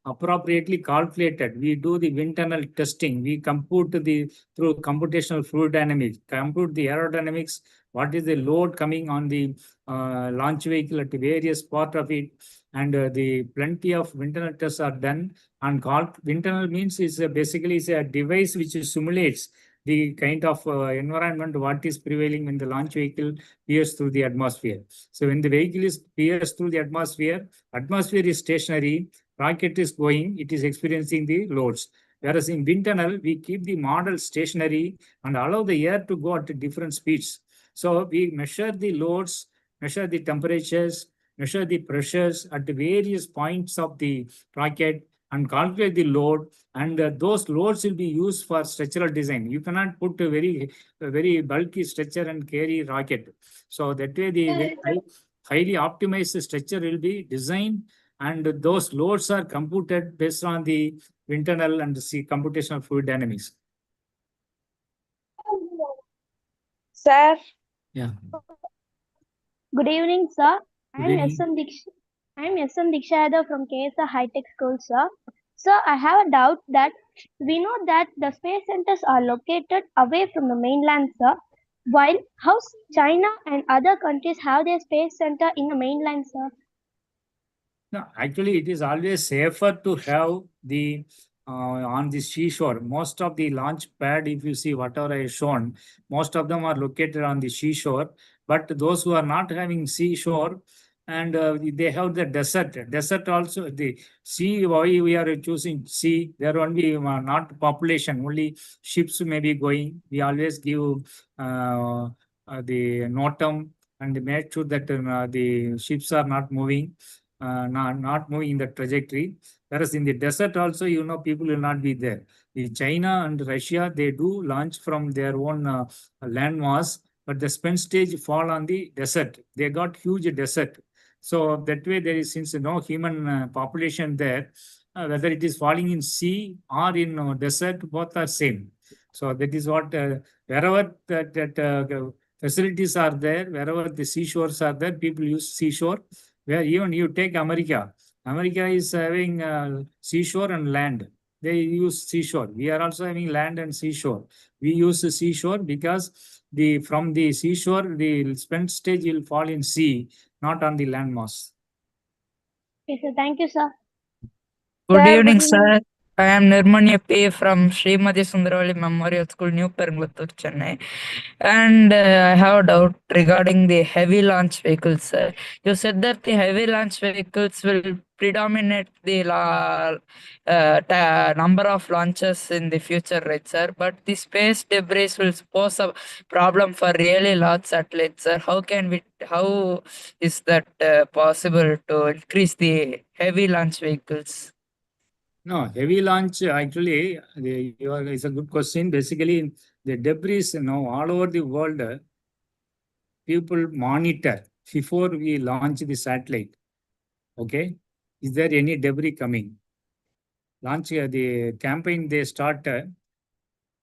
appropriately calculated. We do the wind tunnel testing. We compute through computational fluid dynamics, compute the aerodynamics, what is the load coming on the launch vehicle at the various part of it, and the plenty of wind tunnel tests are done. And wind tunnel means is basically is a device which simulates the kind of environment what is prevailing when the launch vehicle pierces through the atmosphere. So when the vehicle is pierced through the atmosphere is stationary, rocket is going, it is experiencing the loads. Whereas in wind tunnel, we keep the model stationary and allow the air to go at different speeds. So we measure the loads measure the temperatures, measure the pressures at the various points of the rocket, and calculate the load. And those loads will be used for structural design. You cannot put a very bulky structure and carry rocket. So that way the highly optimized structure will be designed, and those loads are computed based on the internal and the computational fluid dynamics. Sir. Yeah. Good evening, sir. Good evening. I'm S.M. Dikshayada from KSR High Tech School, sir. Sir, I have a doubt that we know that the space centers are located away from the mainland, sir. While how China and other countries have their space center in the mainland, sir? No, actually, it is always safer to have the on the seashore. Most of the launch pad, if you see whatever I have shown, most of them are located on the seashore. But those who are not having seashore, and they have the desert. Desert also, the sea, why we are choosing sea, there won't be not population, only ships may be going. We always give the notum and make sure that the ships are not moving. Not moving in the trajectory. Whereas in the desert also, people will not be there. The China and Russia, they do launch from their own land mass, but the spend stage fall on the desert. They got huge desert. So that way there is, since no human population there, whether it is falling in sea or in desert, both are same. So that is what, wherever that facilities are there, wherever the seashores are there, people use seashore. Where even you take America, America is having seashore and land. They use seashore. We are also having land and seashore. We use the seashore because from the seashore, the spent stage will fall in sea, not on the land mass. Okay, sir. Thank you, sir. Good evening, sir. I am Nirmanya P. from Srimati Sundaravali Memorial School, New Perambuttur, Chennai. And I have a doubt regarding the heavy launch vehicles, sir. You said that the heavy launch vehicles will predominate the number of launches in the future, right, sir? But the space debris will pose a problem for really large satellites, sir. How is that possible to increase the heavy launch vehicles? No, heavy launch, actually, it's a good question. Basically, the debris now all over the world, people monitor before we launch the satellite. Okay, is there any debris coming? Launch the campaign, they start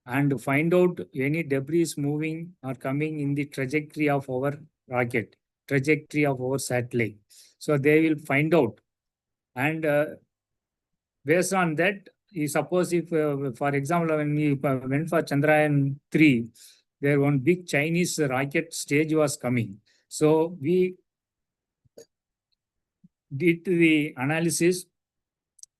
and find out any debris moving or coming in the trajectory of our rocket, trajectory of our satellite. So they will find out, and based on that, suppose if, for example, when we went for Chandrayaan 3, there one big Chinese rocket stage was coming. So we did the analysis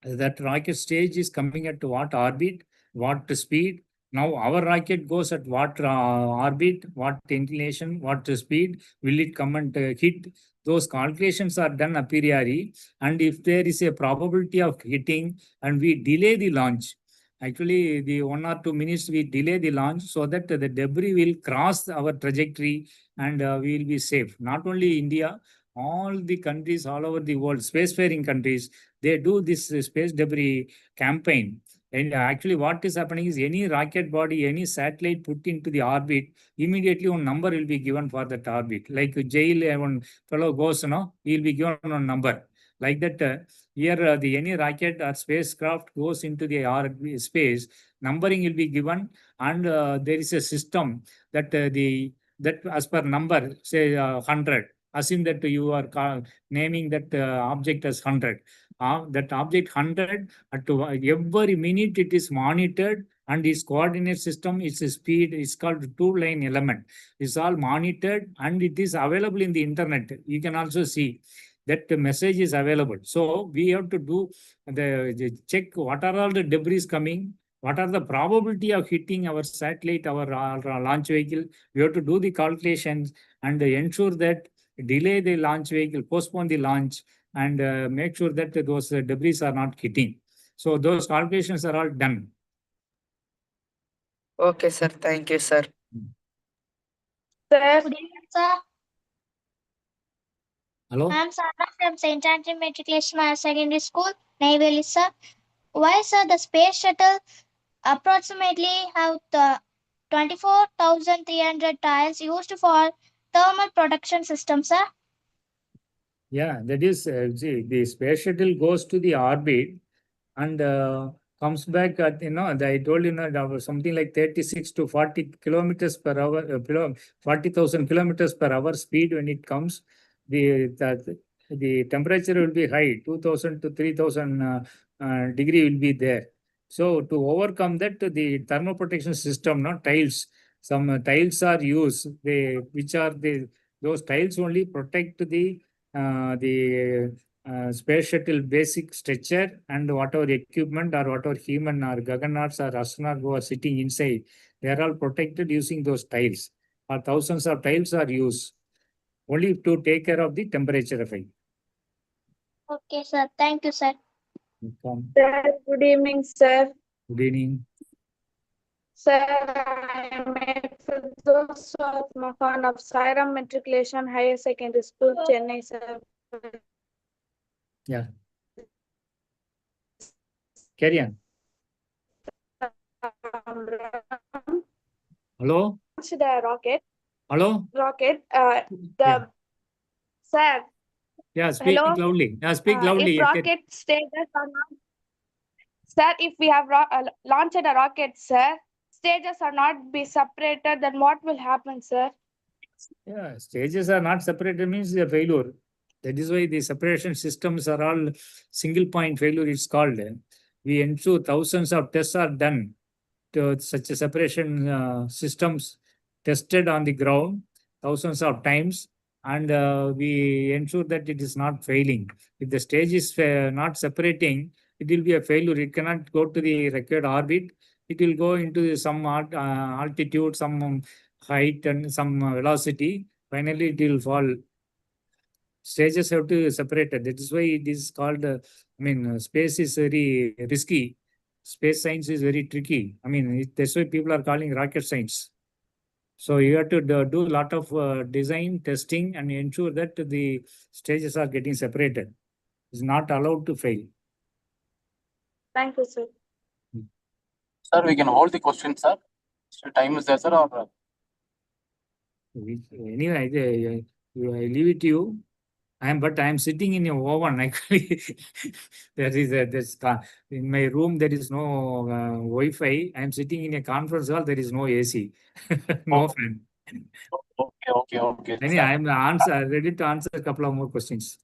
that rocket stage is coming at what orbit, what speed. Now our rocket goes at what orbit, what inclination, what speed, will it come and hit? Those calculations are done a priori, and if there is a probability of hitting and we delay the launch, actually the 1 or 2 minutes we delay the launch so that the debris will cross our trajectory and we will be safe. Not only India, all the countries all over the world, spacefaring countries, they do this space debris campaign. And actually what is happening is any rocket body, any satellite put into the orbit, immediately one number will be given for that orbit. Like jail, one fellow goes, he will be given a number. Like that, here the any rocket or spacecraft goes into the space, numbering will be given, and there is a system that that as per number, say 100. Assume that you are naming that object as 100. That object 100, at every minute it is monitored, and its coordinate system, its speed is called two-line element. It's all monitored and it is available in the internet. You can also see that the message is available. So we have to do the check what are all the debris coming, what are the probability of hitting our satellite, our launch vehicle. We have to do the calculations and ensure that delay the launch vehicle, postpone the launch, and make sure that those debris are not hitting. So those calculations are all done. Okay, sir. Thank you, sir. Sir. Good evening, sir. Hello? I'm Sarah from St. Andrew Matriculation Higher Secondary School, Neyveli, sir. Why, sir, the space shuttle approximately have the 24,300 tiles used for thermal protection system, sir? Yeah, that is, see, the space shuttle goes to the orbit and comes back at, I told you, there was something like 36 to 40 kilometers per hour, 40,000 kilometers per hour speed when it comes. The temperature will be high, 2,000 to 3,000 degree will be there. So to overcome that, the thermal protection system, not tiles, some tiles are used, those tiles only protect the space shuttle basic structure and whatever equipment or whatever human or gaganauts or astronauts who are sitting inside, they are all protected using those tiles. Or thousands of tiles are used only to take care of the temperature effect. Okay, sir. Thank you, sir. Sir, good evening, sir. Good evening. Sir, I am Firdaus Mahan of Sairam Matriculation Higher Secondary School, Chennai, sir. Yeah. Carry on. Hello? Launched a rocket. Hello? Rocket. Yeah. Sir. Yeah, speak Hello? loudly. Yeah, speak loudly. If rocket stages are not, sir, if we have launched a rocket, sir, stages are not be separated, then what will happen, sir? Yeah, stages are not separated means a failure. That is why the separation systems are all single point failure, it's called. We ensure thousands of tests are done to such a separation systems tested on the ground thousands of times, and we ensure that it is not failing. If the stage is not separating, it will be a failure. It cannot go to the required orbit. It will go into some altitude, some height, and some velocity. Finally, it will fall. Stages have to separate. That is why it is called, space is very risky. Space science is very tricky. That's why people are calling rocket science. So you have to do a lot of design, testing, and ensure that the stages are getting separated. It's not allowed to fail. Thank you, sir. Sir, we can hold the question, sir. So time is there, sir, or? Anyway, I leave it to you. I am sitting in a oven actually. In my room there is no Wi-Fi. I am sitting in a conference hall. There is no AC, no fan. Okay. Anyway, I am ready to answer a couple of more questions.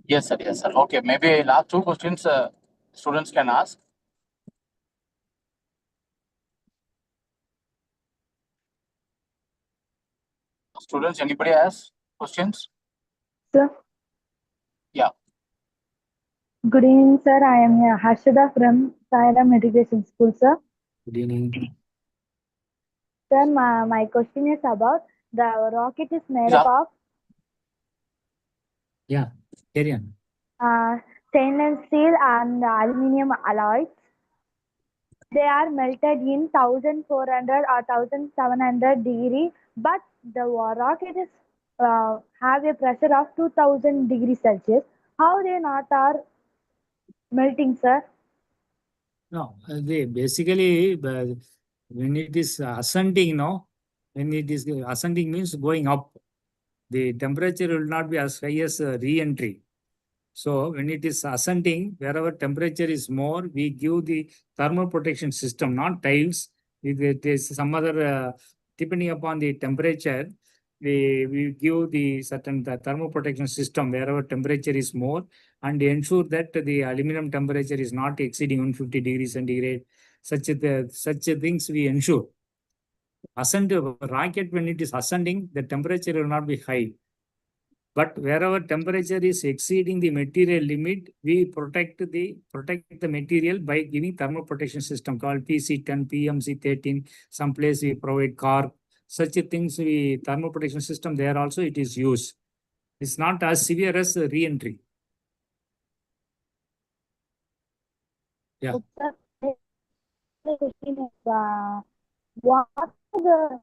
Yes, sir. Okay, maybe last two questions students can ask. Students, anybody has questions? Sir. Yeah. Good evening, sir. I am here, Harshada from Sairam Education School, sir. Good evening. Sir, my question is about the rocket is made up of Carry on. stainless steel and aluminum alloys. They are melted in 1400 or 1700 degree, but the rocket is have a pressure of 2000 degrees Celsius. How they not are melting, sir? No, basically when it is ascending, when it is ascending means going up, the temperature will not be as high as re-entry. So when it is ascending, wherever temperature is more, we give the thermal protection system, not tiles. It is some other, depending upon the temperature, we give the certain thermal protection system wherever temperature is more, and ensure that the aluminum temperature is not exceeding 150 degrees centigrade. Such things we ensure. Rocket, when it is ascending, the temperature will not be high. But wherever temperature is exceeding the material limit, we protect the material by giving thermal protection system called PC10, PMC13. Some place we provide cork. Such things thermal protection system there also it is used. It's not as severe as re-entry. Yeah. The question is, what the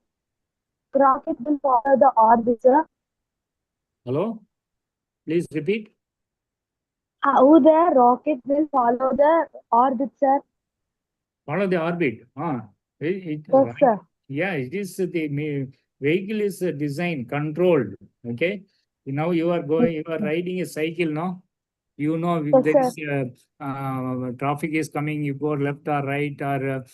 rocket will follow the orbit, sir? Hello? Please repeat. How the rocket will follow the orbit, sir? Follow the orbit. Yes, sir. Yeah, it is the vehicle is designed, controlled. Okay. Now you are riding a cycle, no? You know, if Yes, there is sir. traffic is coming, you go left or right, or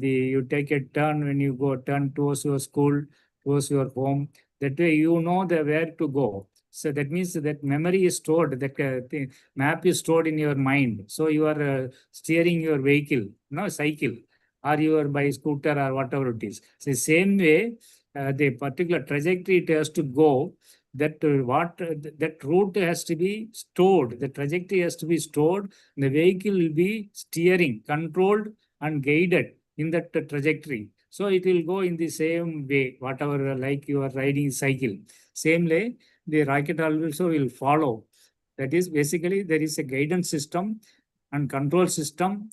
you take a turn when you go turn towards your school, towards your home. That way you know where to go. So that means that memory is stored, that the map is stored in your mind. So you are steering your vehicle, no cycle, or you are by scooter or whatever it is. So same way, the particular trajectory it has to go, that that route has to be stored, the trajectory has to be stored, the vehicle will be steering, controlled and guided in that trajectory. So it will go in the same way, whatever, like you are riding cycle. Same way, the rocket also will follow. That is basically there is a guidance system and control system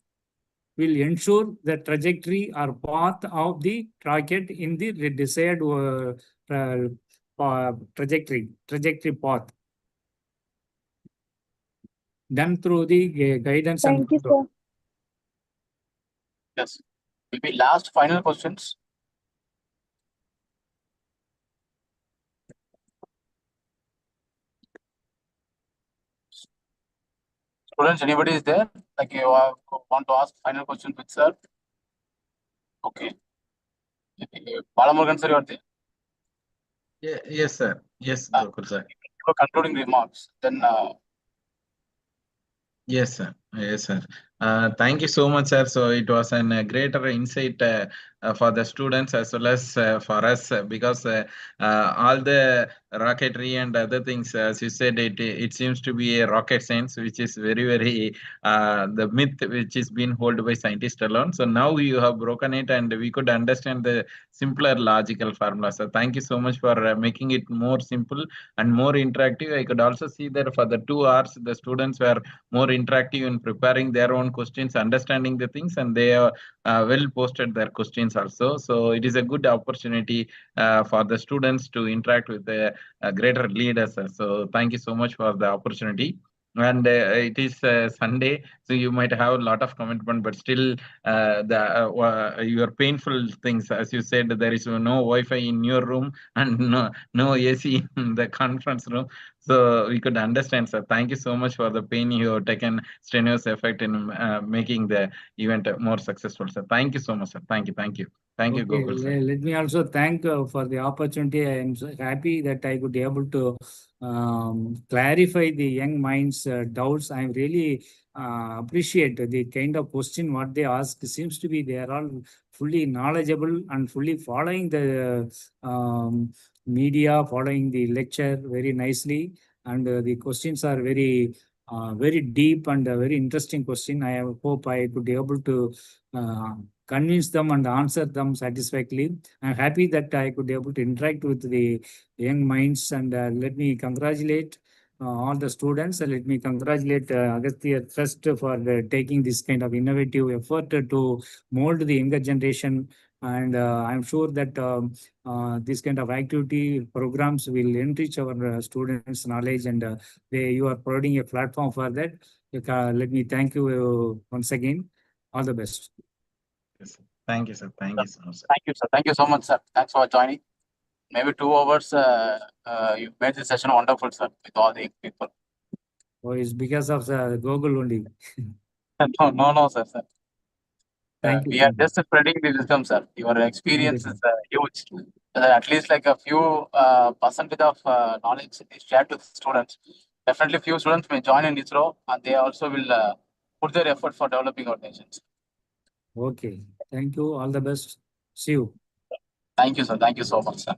will ensure the trajectory or path of the rocket in the desired trajectory path done through the guidance and Thank you, control. sir. Yes. Will be last final questions. Students, anybody is there? Like you want to ask final questions with sir? Okay. Balamurgan sir, you are there? Yes, sir. Yes, Gokul sir. For concluding remarks, then. Yes, sir. Yes, sir. Thank you so much, sir. So it was a greater insight for the students as well as for us, because all the rocketry and other things, as you said, it seems to be a rocket science, which is very the myth which is being held by scientists alone. So now you have broken it, and we could understand the simpler logical formula. So thank you so much for making it more simple and more interactive. I could also see that for the 2 hours, the students were more interactive in preparing their own questions, understanding the things, and they are well posted their questions also. So it is a good opportunity for the students to interact with the greater leaders. So thank you so much for the opportunity. And it is Sunday, so you might have a lot of commitment, but still your painful things, as you said, there is no Wi-Fi in your room and no AC in the conference room. So we could understand, sir. Thank you so much for the pain you have taken strenuous effect in making the event more successful, sir. Thank you so much, sir. Thank you. Thank you, Okay, Gokul, sir. let me also thank for the opportunity. I am so happy that I could be able to clarify the young minds' doubts. I really appreciate the kind of question what they ask. Seems to be they are all fully knowledgeable and fully following the media, following the lecture very nicely, and the questions are very deep and very interesting question. I hope I could be able to convince them and answer them satisfactorily. I'm happy that I could be able to interact with the young minds, and let me congratulate all the students. Let me congratulate Agathiar Trust for taking this kind of innovative effort to mold the younger generation. And I'm sure that this kind of activity programs will enrich our students' knowledge, and you are providing a platform for that. Let me thank you once again. All the best. Yes, sir. Thank you, sir. Thank you so much, sir. Thank you, sir. Thank you so much, sir. Thanks for joining. Maybe 2 hours. You made this session wonderful, sir, with all the people. Oh, it's because of the Google only. No, sir. Thank you. We are just spreading the wisdom, sir. Your experience is huge. At least like a few percentage of knowledge is shared to the students. Definitely, few students may join in ISRO, and they also will put their effort for developing our nations. Okay. Thank you. All the best. See you. Thank you, sir. Thank you so much, sir.